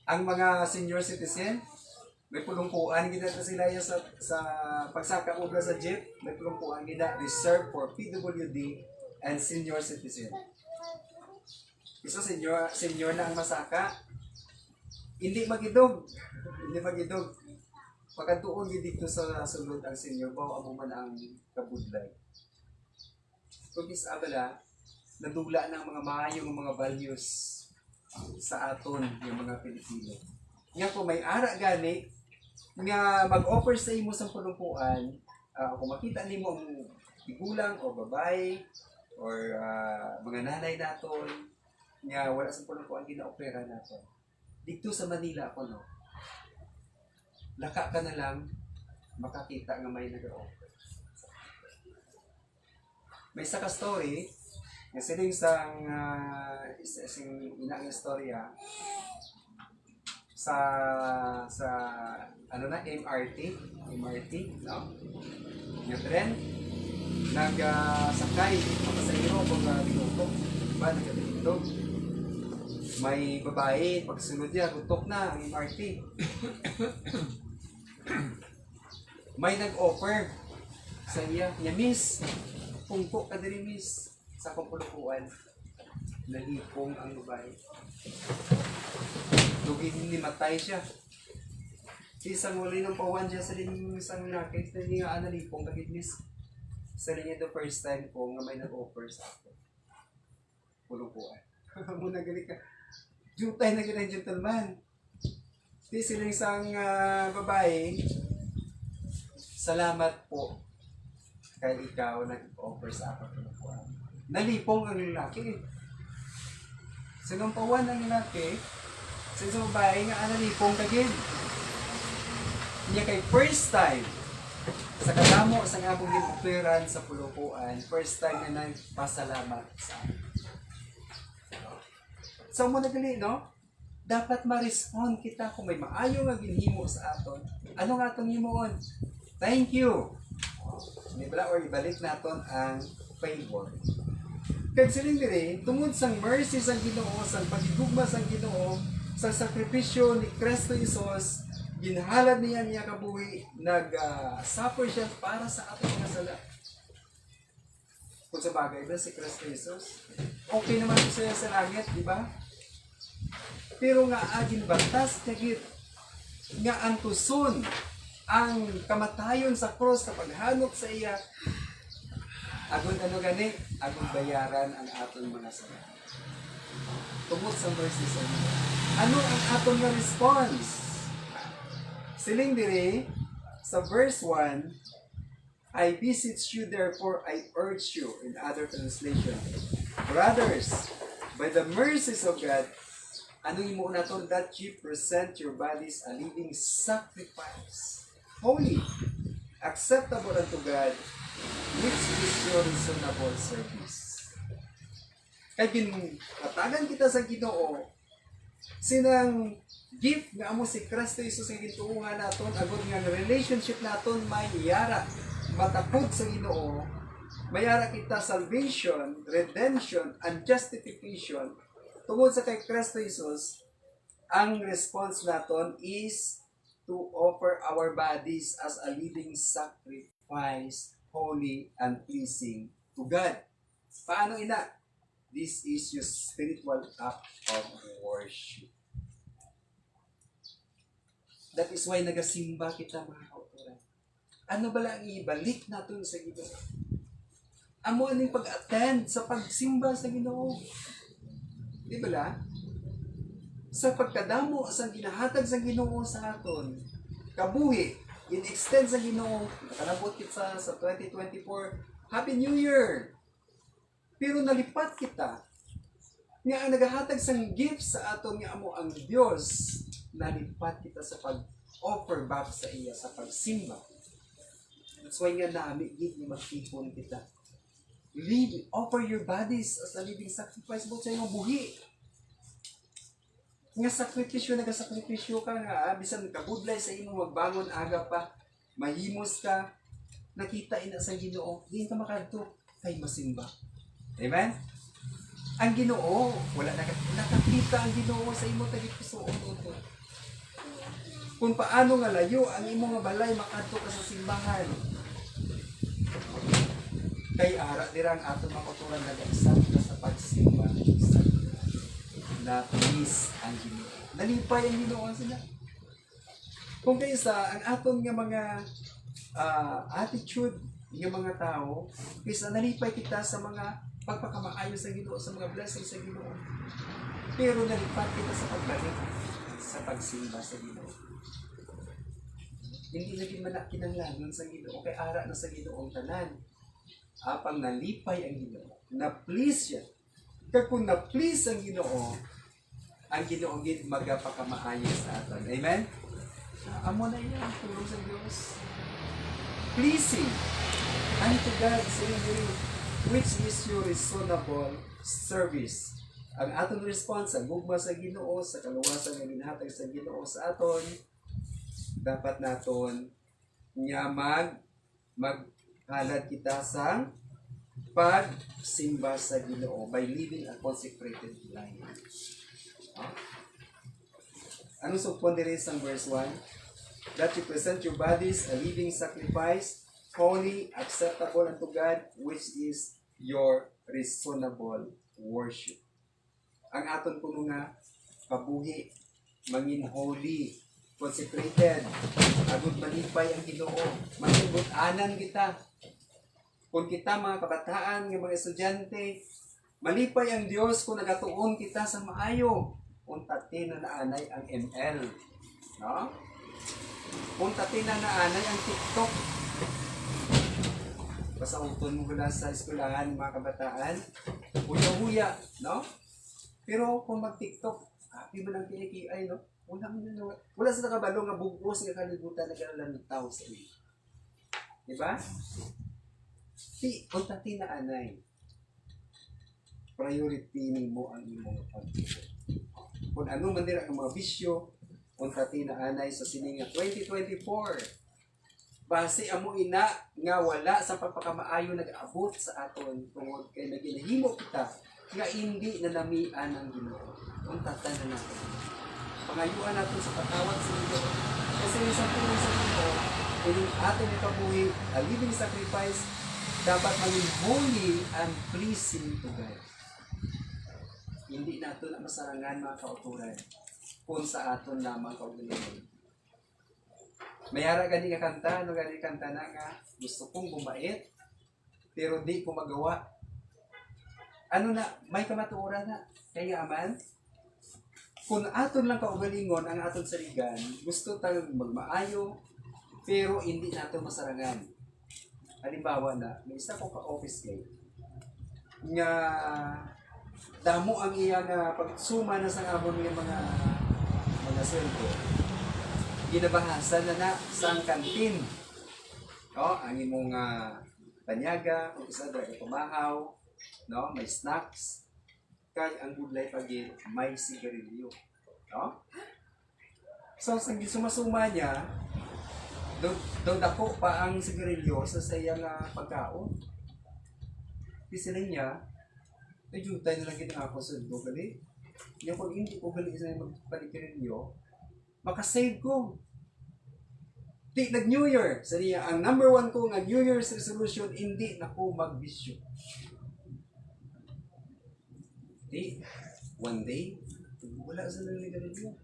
Ang mga senior citizen, may pulungkuan gina sila sa pagsaka mo sa jeep, may pulungkuan gina reserved for PWD and senior citizen. Isa senior na ang masaka, hindi magidog. Hindi magidog. Pagkatuon dito sa sulod ang senior, bawa mo man ang kabudlay. Kung isabala, nadula ng mga maayong mga values sa aton yung mga Pilipino. Nga kung may ara gani, nga mag-offer sa imo sa pulungkuan, kung makita nimo ang tigulang o babae or mga nanay naton nga wala sa pulungkuan gina-opera naton. Dito sa Manila ako no. Laka ka na lang makakita nga may nag-offer. May isa ka story nga siling sang inang istorya sa ano na MRT no nga tren nagsakay pasahero kung binutok ba nagdito may babae pagsunod niya tutok na ang MRT may nag-offer sa iya miss pungko ka diri miss sa kumpulukuan nalipong ang babae dugin ni matay siya. Isang uli ng pawan siya sa linyong isang nakit na hindi nga analipong kagitnis. Sa linya the first time ko nga may nag-offer sa ako. Pulupuan. Muna gali ka. Jutay na ganang gentleman. Di sila isang babae. Salamat po kay ikaw nag-offer sa ako pulupuan. Nalipong ang lalaki. Sinumpawan ang lalaki. Sa isang babae nga analipong kagin. Niya kay first time sa kadamo sa nga pong ginoperan sa pulupuan, first time na nagpasalamat sa akin. So mo nagali, no? Dapat ma-respond kita kung may maayo nga ginhimo sa aton. Ano nga atong himuon? Thank you. Di ba? Or ibalik naton ang favor. Kag siling diri, tungod sang mercy sang Ginoo, sang pagigugma sang Ginoo, sa sakripisyo ni Kristo Jesus, ginhalad niya kabuhi, nag-suffer siya para sa ating mga sala. Kung sa bagay ba si Kristo Jesus, okay naman siya sa langit, di ba? Pero nga agin batas kagit nga ang tuson ang kamatayon sa cross sa paghanok sa iya agon ano gani agon bayaran ang aton mga sala. Tungod sa verses ano ang aton nga response? Siling diri sa verse 1, I beseech you therefore, I urge you, in other translation, brothers, by the mercies of God, ano imo naton that you present your bodies a living sacrifice, holy, acceptable unto God, which is your reasonable service. Kaya ginatagan kita sa Ginoo, sinang gift nga amo si Kristo Jesus ang gituungan naton, agod nga relationship naton may yara, matapod sa Ginoo, mayara kita salvation, redemption, and justification. Tungod sa kay Kristo Jesus, ang response naton is to offer our bodies as a living sacrifice, holy and pleasing to God. Paano ina? This is your spiritual act of worship. That is why nagasimba kita mga kauturan. Ano ba lang ibalik natin sa Ginoo? Amo aning pag-attend sa pagsimba sa Ginoo. Di ba la? Sa pagkadamo sa ginahatag sa Ginoo sa aton, kabuhi, in-extend sa Ginoo, nakalabot kita sa 2024, Happy New Year! Pero nalipat kita, nga ang nagahatag sa gift sa aton nga amo ang Dios, nalipat kita sa pag-offer back sa iya, sa pagsimba. That's why nga nami, gid ni magtipon kita. Offer your bodies as a living sacrifice mo sa iyong buhi. Nga sakripisyo, nagasakripisyo ka nga, bisan kabudlay sa imong magbangon aga pa, mahimos ka, nakita ina sa Ginoo, di ka makadto kay masimba. Amen? Ang Ginoo, wala nakakita ang Ginoo sa imo tagit pusoon. Kung paano nga layo ang imong nga balay makadto ka sa simbahan. Kay ara dira ang aton mga kauturan nag-accept sa pagsimba na please ang Ginoo. Nalipay ang Ginoo sila. Kung kaysa ang aton nga mga attitude ng mga tao, kaysa nalipay kita sa mga pagpakamaayo sa Ginoo, sa mga blessing sa Ginoo. Pero nalipat kita sa pagbalik sa pagsimba sa Ginoo. Hindi naging kinanglanon sa Ginoo, kay ara na sa Ginoo ang tanan. Apang nalipay ang Ginoo, na-please siya. Kaya kung na-please ang Ginoo gid magapakamaayos sa aton. Amen? Amo na yan ang tulong sa Diyos. Pleasing unto God sa inyo, which is your reasonable service. Ang aton response, ang gugma sa Ginoo, sa kaluwasan nga ginhatag sa Ginoo sa aton, dapat naton nga maghalad kita sa pagsimba sa Ginoo by living a consecrated life. Anong sugpon diri sa verse 1? That you present your bodies a living sacrifice, holy, acceptable unto God, which is your reasonable worship. Ang aton puno nga kabuhi, mangin holy, consecrated, agud malipay ang Ginoo, maninggut-anan kita. Kung kita mga kabataan, ng mga estudyante, malipay ang Dios kung nagatuon kita sa maayo. Untatin na naanay ang ML. No? Untatin na naanay ang TikTok. Pasauton mo gula sa eskwelahan, mga kabataan. Huya-huya, no? Pero kung mag-TikTok, happy mo lang kinikiay, no? Wala sa nakabalo nga bugos nga kalibutan na kanalantaw sa iyo. Diba? Untatin na anay. Priority ni mo ang imong pag-ibig. Kung ano man dira ang mga bisyo, untatin na anay sa sininga 2024. Base amo ina nga wala sa pagpakamaayo nag-abot sa aton tungod kay naginahimo kita nga hindi na namian ang Ginoo. Untatan na natin. Pangayuan natin sa patawad sa Ginoo. Kasi sa tulong sa Ginoo, ining ating ikabuhi, a living sacrifice, dapat maging holy and pleasing to God. hindi nato na masarangan mga kauturan kung sa aton lamang kaugalingon. Mayara gani nga kanta, ano gani kanta na nga, gusto kong bumait, pero di ko magawa. Ano na, may kamatuoran na. Kaya aman, kung aton lang kaugalingon ang aton saligan, gusto tayong magmaayo, pero hindi nato masarangan. Halimbawa na, may isa ko ka-office mate, nga damo ang iya nga pagsuma na sa amon ng mga sweldo. Ginabahasan na sa kantin. No, ang imong panyaga, kung isa dra kumahaw, no, may snacks, kay ang gudlay pagin may sigarilyo. No? So sa sumasuma niya, doon dako pa ang sigarilyo sa sayang pagkaon. Pisilin niya, ay jutay na lang kita ako sa dugo gali. Yung pag hindi ko gali sa magpalikirilyo, makasave ko. Di nag-New Year. Sa niya, ang number 1 ko nga New Year's resolution, hindi na ko magbisyo. Di, one day, wala sa naligarilyo.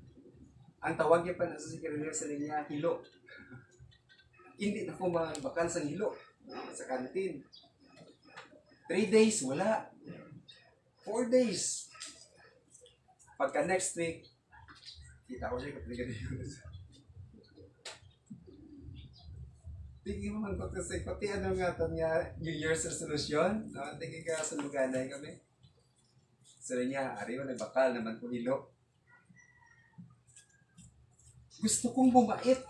Ang tawag niya pa na sa sigarilyo sa niya, hilo. Hindi na ko magbakal sa hilo. Sa kantin. 3 days, wala. 4 days. Pagka next week, kita ko siya kapag ganyan. Tingin mo man ko kasi, pati ano nga ito niya, New Year's resolution, no? Tingin ka sa luganay kami. Sabi niya, ariyo, nagbakal naman ko hilo. Gusto kong bumait,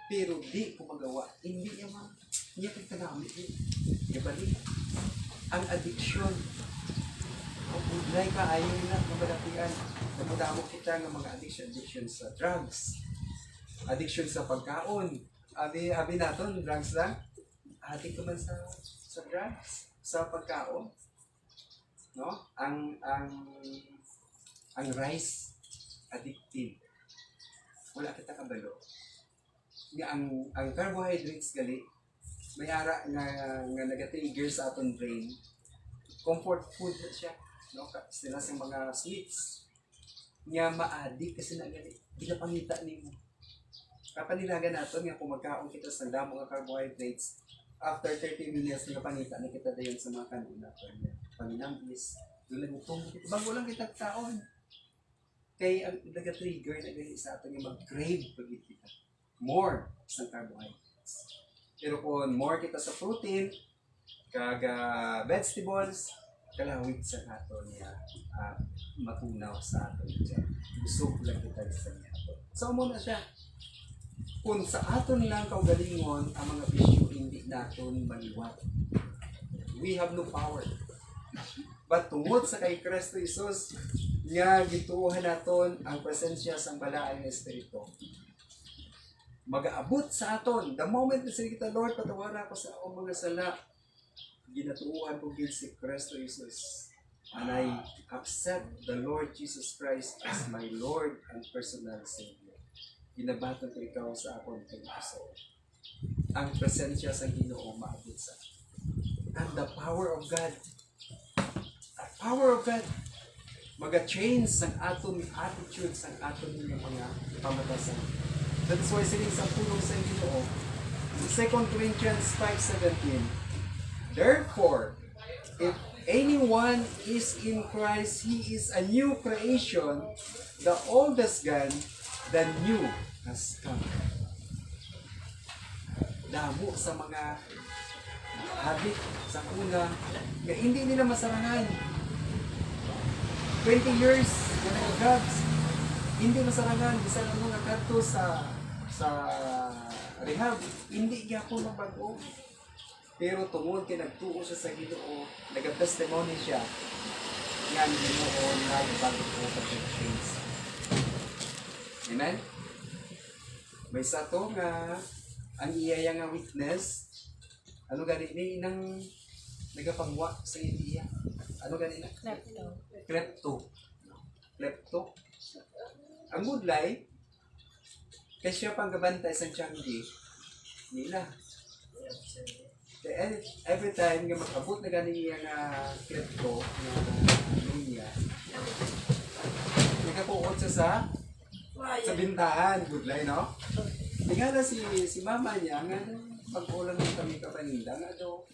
pero di ko magawa. Hindi niya man. Hindi niya pagkagamit niya. Gabali. Ang addiction. Ang budlay ka, ayaw na mabalatian. Namudamo kita ng mga addiction sa drugs. Addiction sa pagkaon. Abi naton, drugs lang. Adik ka man sa drugs, sa pagkaon. No? Ang rice, addictive. Wala kita kabalo. Ang carbohydrates gali, may ara nga nag-trigger sa aton brain. Comfort food na siya. No? Sila sa mga sweets. Nga ma-addict kasi na gali. Pinapangita ni mo. Kapanilagan natin nga kung magkaon kita sa damo ng carbohydrates, after 30 minutes, nagapangita na kita dayon sa mga kanina. Paminambis, doon lang itong, bago lang kita kaon. Kaya ang nag-trigger na gali sa atin yung mag-crave pag kita. More sa carbohydrates. Pero kung more kita sa protein, kaga vegetables, kalawit sa aton niya matunaw sa aton dyan. Busog lang kita sa niya. So, muna siya. Kung sa aton lang kaugalingon ang mga bisyo, hindi naton maliwat. We have no power. But tungod sa kay Kristo Jesus, nga gituuhan naton ang presensya sa balaang Espiritu. Mag-aabot sa aton. The moment na sige kita, Lord, patawara ko sa akong mga sala, ginatuuhan ko gil si Kristo Jesus. And I accept the Lord Jesus Christ as my Lord and personal Savior. Ginabaton ko ikaw sa akong puso. Ang presensya sa Ginoo maabot sa akin. And the power of God, maga-change ang aton attitude, ang aton mga pamatasan. That is why sining sa puno sa Ginoo, 2 Corinthians 5:17, therefore, if anyone is in Christ, he is a new creation, the old is gone, the new has come. Damo sa mga habit sa una na hindi nila masarangan. 20 years na nag-drugs, hindi masarangan. Bisa na mga kanto sa rehab, hindi gyapon mabago. Pero tungod kay nagtuo siya sa Ginoo, nag-testimony siya, yan Ginoo nagbago ko sa change. Amen? May sa to nga ang iyaya nga witness, ano gani ni nang nagapangwa sa iya. Ano gani na? Klepto. Ang gudlay, kasi siya pang gabantay sa Changi, nila. Kaya every time nga mag-abot na gani iya nga klepto, na niya, nakakuot siya sa bintahan. Good line, no? Tingala si mama niya, nga pag-ulang ng kami kapaninda, nga daw,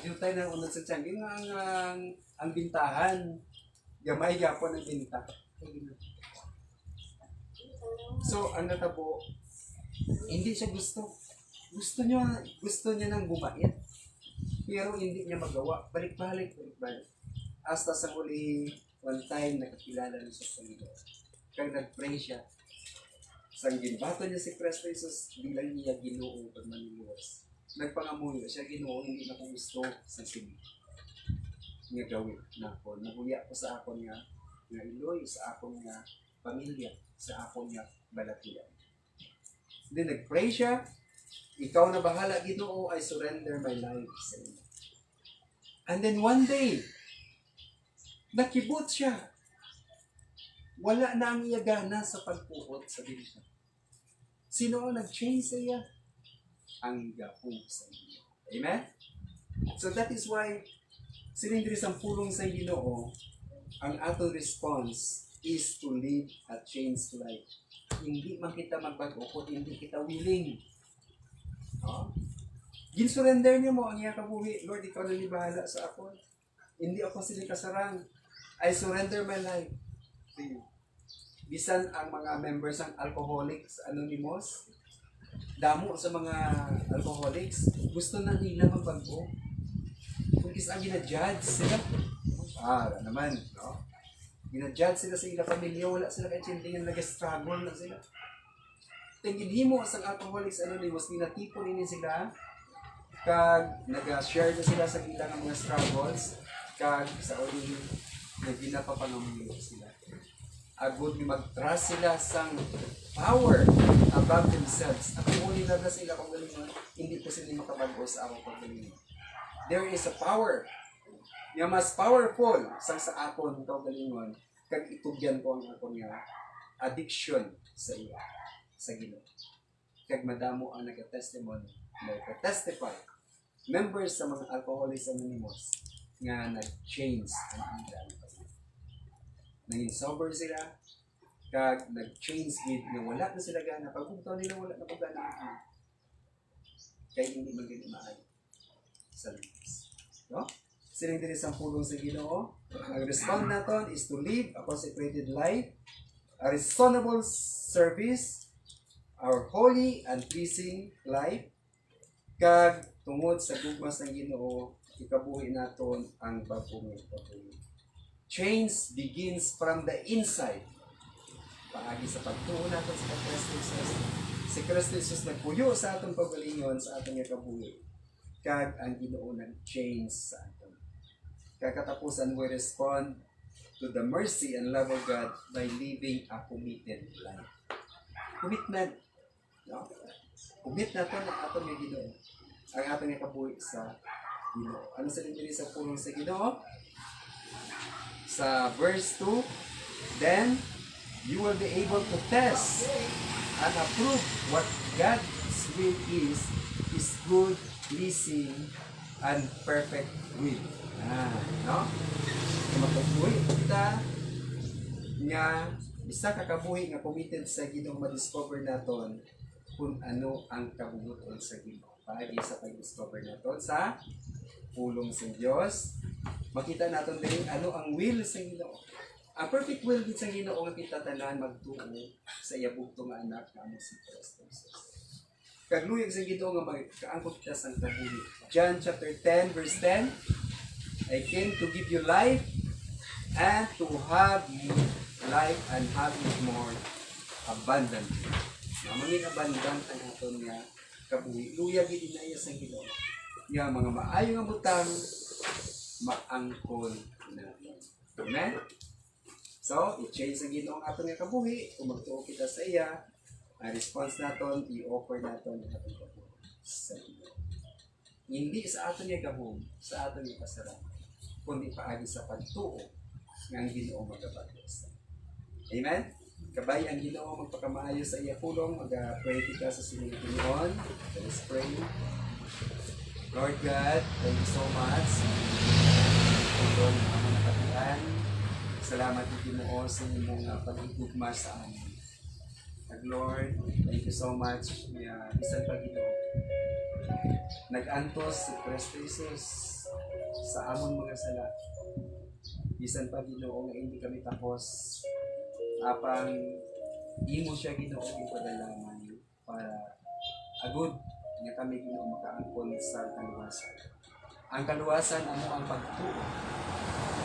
yung tayo na unod sa tiyan, yung ang bintahan, gamay gapon ang binta. So, ang natabo, hindi siya gusto. Gusto niya nang bumait. Pero hindi niya magawa. Balik-balik. Hasta sa huli, one time, nakakilala niya sa Panginoon. Kaya nag-pray siya. Sa ginbato niya si Kristo Jesus, bilang niya Ginoo pag maniluwas. Nagpangamuyo siya, Ginoo, hindi na ko gusto sa sini. Nga gawin na ako. Nahuya ko sa ako nga iloy, sa ako nga pamilya, sa ako nga balatian. Then nag-pray siya, ikaw na bahala, Ginoo, I surrender my life sa iyo. And then one day, nakibot siya. Wala na ang iyagana sa pagpuot sa binta. Sino ang nag-change sa iya? Ang gapong sa iyo. Amen? So that is why, sinindri sa pulong sa Ginoo, ang atong response is to live a changed life. Hindi man kita magbago kung hindi kita willing. Gin-surrender niyo mo ang iyang kabuhi. Lord, ikaw na ni bahala sa ako. Hindi ako sila kasarang. I surrender my life to you. Bisan ang mga members ng Alcoholics Anonymous, damo sa mga alcoholics, gusto na nila magbago. Kung isa ang ginadjudge sila, naman, no? Ginadjudge sila sa ilang pamilya, wala sila kahit sintingan, nag-struggle na sila. Tingin mo sa Alcoholics Anonymous, ninatipon ini sila, kag nag-share na sila sa ilang mga struggles, kag sa uli, naginapapangamuyo sila. Agod ni mag-trust sila sa power above themselves. At kung uli na sila kung galingon, hindi po sila makabago sa akong paggalingon. There is a power nga mas powerful sa akon kaugalingon, kag itugyan ko ang akong addiction sa iya, sa Ginoo. Kag madamo ang nag-testimony, nag-testify, members sa mga Alcoholics Anonymous nga nag-change ang ilang. Naging sober sila, kag nag-change gid nga wala na sila gana. Pagpunta nila wala na po gana. Kaya hindi man gani maayo sa lives. No? Siling din isang pulong sa Ginoo. Ang respond naton is to live a consecrated life, a reasonable service, our holy and pleasing life, kag tungod sa gugmas ng Ginoo, ikabuhi naton ang bagong pagbuhi. Change begins from the inside. Paagi sa pagtuon natin sa Kristo Jesus. Si Kristo Jesus nagpuyo sa atong pagalingon, sa atong ikabuhi. Kag ang Ginoo nag-change sa aton. Kakatapusan, we respond to the mercy and love of God by living a committed life. Commitment. No? Commit natin ang atong Ginoo. Ang atong ikabuhi sa Ginoo. Ano sa dili sa pulong sa Ginoo? Sa verse 2, then you will be able to test and approve what God's will is His good, pleasing, and perfect will. No? Kung magkabuhi kita nga bisa kakabuhi nga committed sa Ginoo, ma-discover naton kung ano ang kabubuton sa Ginoo. Paagi sa pag-discover naton sa pulong sa Dios, makita natin din ano ang will sa Ginoo. Ang perfect will din sa Ginoo nga kita tanan magtuo sa iya bugtong nga anak nga amo si Kristo Jesus. Kagluyag sa Ginoo nga magkaangkot kita sa kabuhi. John chapter 10 verse 10, I came to give you life and to have life and have it more abundantly. Mangin abundant ang aton nga kabuhi. Luyag gid na iya sa Ginoo. Nga mga maayo nga butang maangkol natin. Amen? So, i-change ang Ginoo ang atong kabuhi. Kung magtuo kita sa iya, ang response naton, i-offer naton ang atong kabuhi sa Ginoo. Hindi sa atong kabuhi, sa atong kasalanan, kundi paagi sa pagtuo ng Ginoo magabatos. Amen? Kabay ang Ginoo magpakamaayo sa iya pulong, mag-pray kita sa sining Ginoo. Let's pray. Lord God, thank you so much. Ito ang mga nakatian Salamat po Ginoo sa imong pag-igugma sa amin. Lord, thank you so much. Bisan pa Ginoo. Nag-antos si Kristo Jesus sa amon mga sala. Bisan pa Ginoo nga hindi kami tapos. Apang imo siya Ginoo ipadalaman para agud nga kami Ginoo makaangkon sa kaluwasan. Ang kaluwasan amo ang pagtuo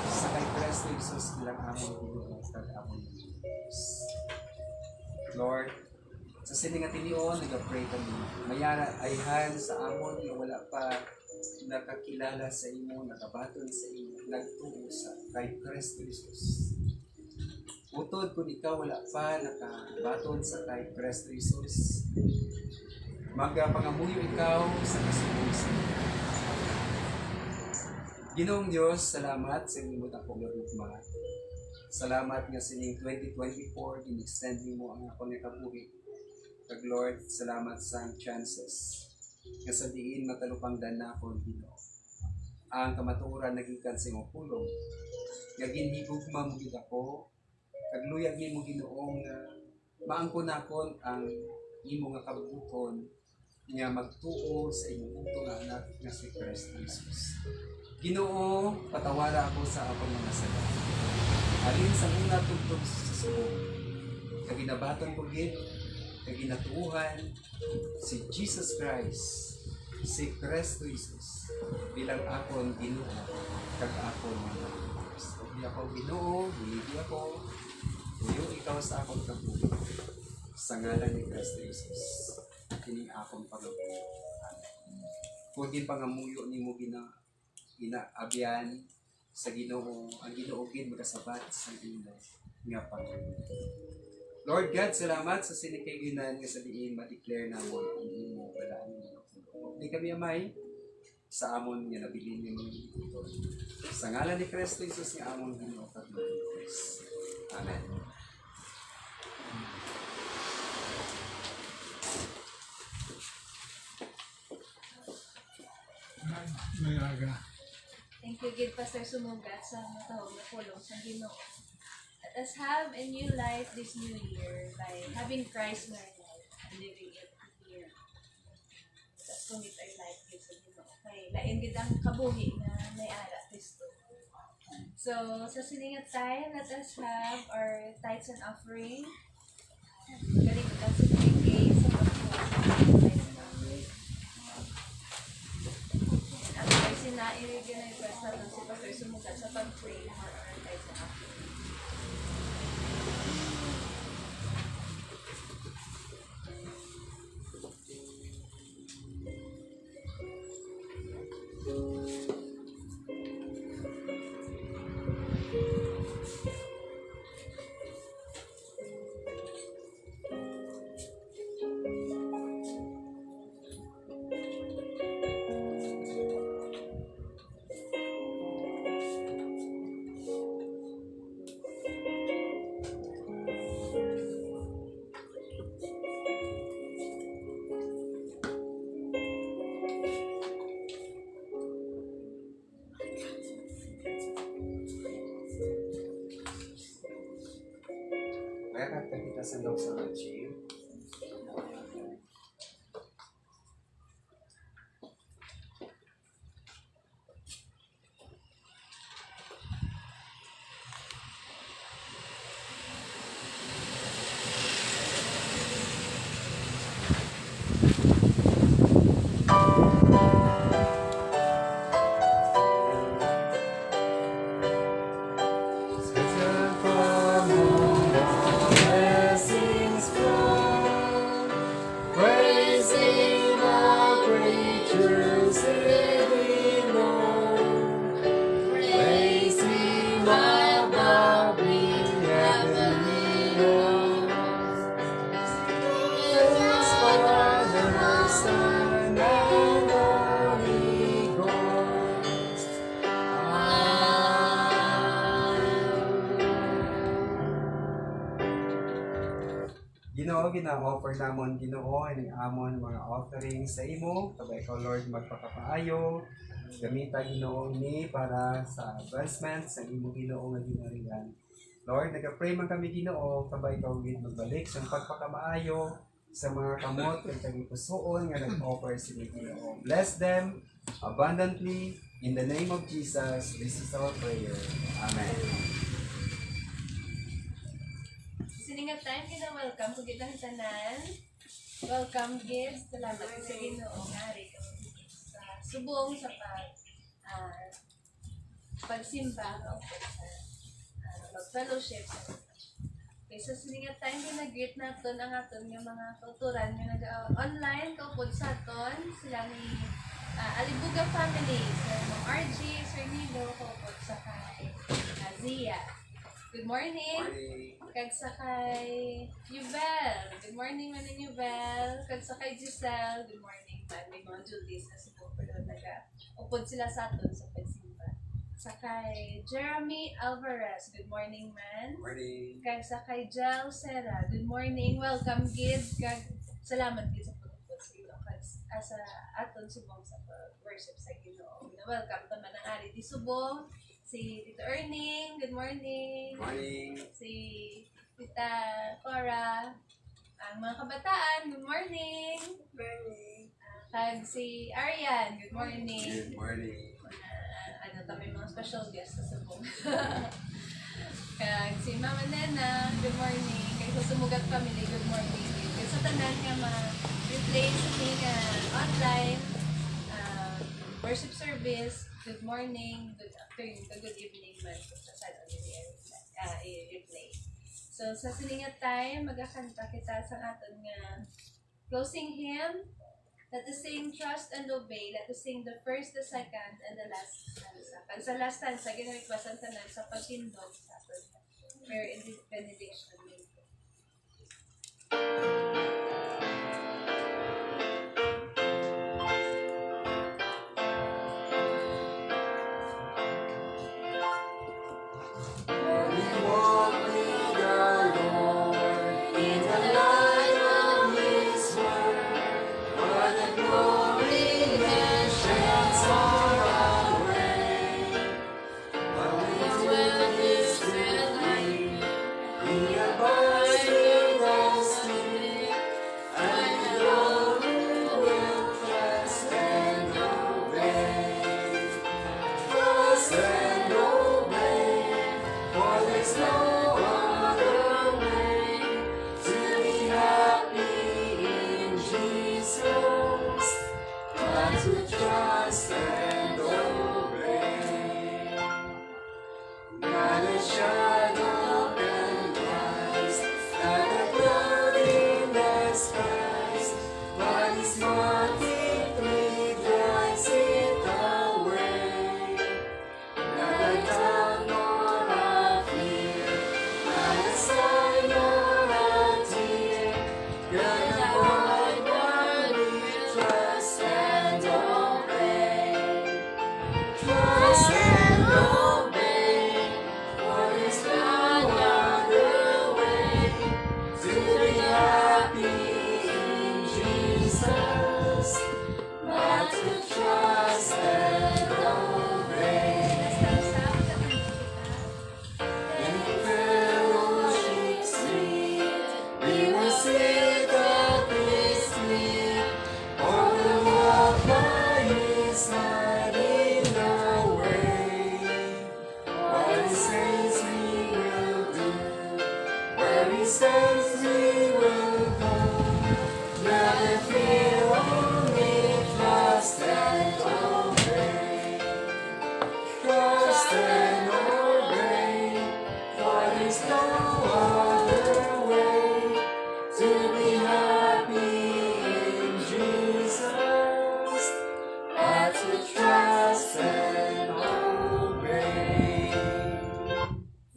sa kay Kristo Jesus bilang amon Ginoo kag amon Diyos. Lord, sa sininga tinion, nag-pray kami. Mayara ayhan sa amon nga wala pa nakakilala sa imo, nakabaton sa imo, nagtuo sa kay Kristo Jesus. Utod kung ikaw wala pa nakabaton sa kay Kristo Jesus, magapangamuyo ikaw sa kasubusan. Ginoong Diyos, salamat sa inyong akong narugma. Salamat nga sining 2024, in-extend mo ang ako na kabuhi. Kag Lord, salamat sa chances. Nga sa diin matalupangdan na ako, Ginoo. Ang kamaturan nagikan sa imong pulong. Nga ginhigugma mo gid ako. Kag luyag nimo Ginoong maangkon nakon ang imo nga kabuton nga magtuo sa imong utong nga anak nga si Kristo Jesus. Ginoo, patawara ako sa akong mga sala. Alin sa una tugtog sa suko, kaginabaton ko gid, kaginatuuhan, si Jesus Christ, si Kristo Jesus, bilang akon Ginoo, kag akon mga Diyos. Hindi ako Ginoo, hindi ako, iyo ikaw sa akong kabuhi, sa ngalan ni Kristo Jesus, kining akong pagabuhi. Kung di pangamuyo ni mo ginaabian, sa Ginoo, ang Ginoo gid magasabat sa imo nga Panginoon. Lord God, salamat sa sinikayunan nga sa diin ma-declare namon ang imo balaan nga pulong. Di kami amay sa amon nga nabilin ni mga ituton. Sa ngalan ni Kristo Jesus nga amon Ginoo kag Diyos. Amen. Thank you, Gid Pastor Sumungat, sa matawag na pulong sa Ginoo. Let us have a new life this new year by having Christ in our life and living it here. Let us commit our life gid sa Ginoo. Kay lain gid ang kabuhi na may ara Kristo. So, sa siningat time, let us have our tithes and offering. Galing ka sa 3K sa pagpunan. Ang kasi na i-request natin si Pastor Sumugat sa pag-pray for our tithes and offering. Kaya kita sa loob sa gym. Ginoo, gina-offer namon Ginoo ang amon mga offering sa imo, kabay ikaw Lord magpakapaayo. Gamita Ginoo ni para sa advancement sa imo Ginoo nga ginarigan. Lord, nagka-pray man kami Ginoo, kabay ka ugid magbalik sa pagpakamaayo sa mga kamot kay kami pusoon nga nag-offer sila Ginoo. Bless them abundantly in the name of Jesus. This is our prayer. Amen. Siningat time welcome kung kitang tanan. Welcome kids. Salamat sa Ginoo nga rin sa subong sa pagsimba o mag-fellowship. Okay, so siningat time nag-greet natin ang aton yung mga tuturan nga nag-online kaupod sa aton sila ni Alibuga family. So, Ma'am RG, Sir Nilo, kaupod sa kay Zia. Good morning. Kag sa kay Yuvel. Good morning man ni Yuvel. Kag sa kay Giselle. Good morning man. May mga duties na si Popo na upod sila sa aton sa pagsimba. Sa kay Jeremy Alvarez. Good morning man. Morning. Kag sa kay Jel Sera. Good morning. Welcome gid. Kag salamat gid sa pagupod sa ilo. Kag sa aton subong sa worship sa Ginoo. Welcome taman ang ari di subong. Si Tito Erning, good morning. Morning. Si Tita Cora. Ang mga kabataan, good morning. Morning. Kag si Arian, good morning. Good morning. May mga special guests sa subong. Kag si Mama Nena, good morning. Kag sa Sumugat Family, good morning. Kag sa tanan nga ma-replay sa mga online worship service, good morning, good afternoon, good evening man sa side i-replay. So sa siningat time, magkakanta kita sa aton nga closing hymn. Let us sing Trust and Obey. Let us sing the first, the second, and the last stanza. Pag sa last stanza, gina-requestan tanan sa pagtindog sa aton prayer and benediction.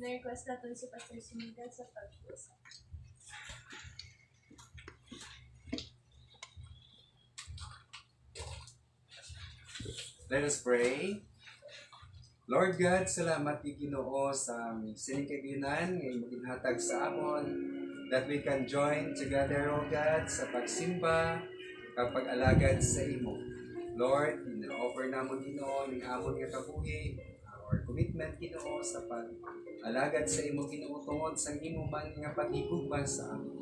Na-request natin si Pastor Sumida sa pag-usap. Let us pray. Lord God, salamat kay Ginoo sa sining kaibigan nga maghinhatag sa amon that we can join together, O God, sa pagsimba kapag alagad sa imo. Lord, ina-offer namon Ginoo ning amon nga kabuhi, our commitment commitment Ginoo sa pag-alagad sa imo Ginoo tungod sa imo man nga pag-igugma sa amin.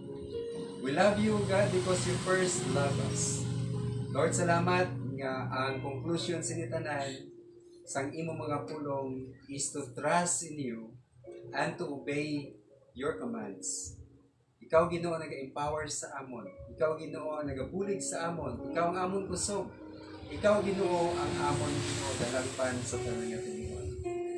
We love you God because you first love us. Lord, salamat nga ang conclusion sinitanan sang imo mga pulong is to trust in you and to obey your commands. Ikaw Ginoo naga-empower sa amon. Ikaw Ginoo nagabulig sa amon. Ikaw ang amon kusog. Ikaw Ginoo ang amon Ginoo dalagpan sa tanan nga tulingon.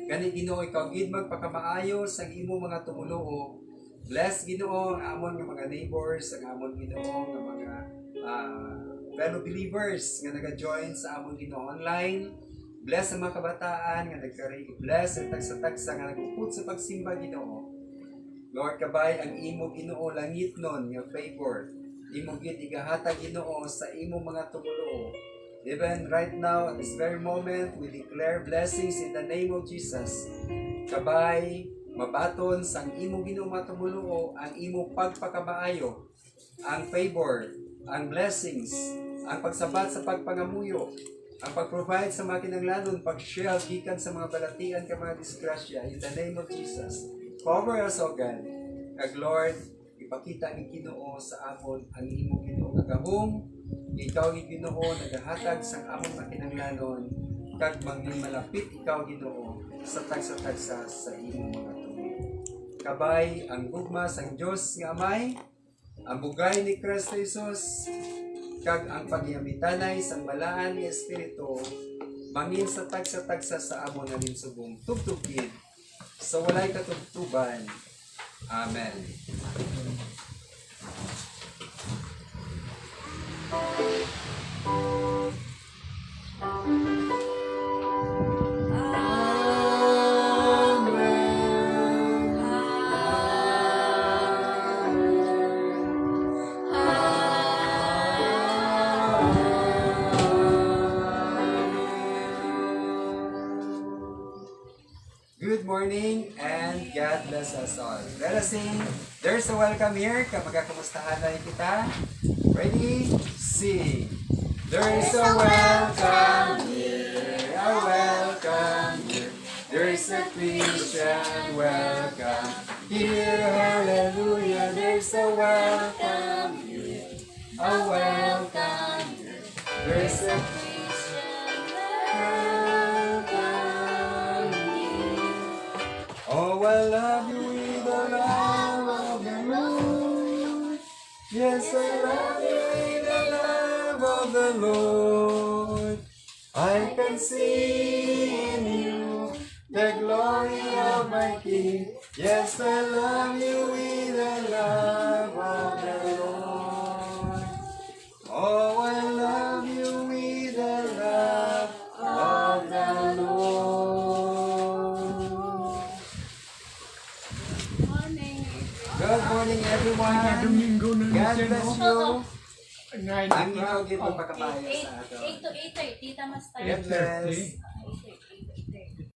Gani Ginoo ikaw gid magpakamaayo sa imo mga tumuluo. Bless Ginoo ang amon nga mga neighbors, ang amon Ginoo nga mga fellow believers nga naga-join sa amon Ginoo online. Bless ang mga kabataan nga nagkari. Bless ang tagsa-tagsa nga nagupot sa pagsimba Ginoo. Lord kabay ang imo Ginoo langit nun nga favor. Imo gid igahatag Ginoo sa imo mga tumuluo. Even right now at this very moment we declare blessings in the name of Jesus. Kabay mabaton sang imo Ginoo mga tumuluo ang imo pagpakabaayo, ang favor, ang blessings, ang pagsabat sa pagpangamuyo, ang pag-provide sa mga kinanglanon, pag-shield gikan sa mga balatian ka mga disgrasya in the name of Jesus. Cover us, O God. Kag Lord, ipakita ang Ginoo sa amon ang imo Ginoo kagahom. Ikaw ang Ginoo nagahatag sa amon mga kinanglanon. Kag malapit ikaw Ginoo sa tagsa-tagsa sa imo mga tuloy. Kabay ang gugma sang Dios nga Amay, ang bugay ni Kristo Jesus, kag ang pagyamitanay sang balaan ni Espiritu mangin sa tagsa-tagsa sa amon nga linsubong tugtugid sa walay katugtuban. Amen. Good morning and God bless us all. Let us sing, There's a Welcome Here. Magkakamustahan na kita. Ready? Sing. There's a welcome here, a welcome here. There's a Christian welcome here. Hallelujah. There's a welcome here, a welcome here. There's a oh, I love you with the love of the Lord. Yes, I love you with the love of the Lord. I can see in you the glory of my King. Yes, I love you with the love of the Lord. Oh, I love you with the love of the Lord. Good morning, everyone. God bless you. Ang ikaw gito pagkapayo sa ato. 8 to 8:30, tamas tayo. God bless.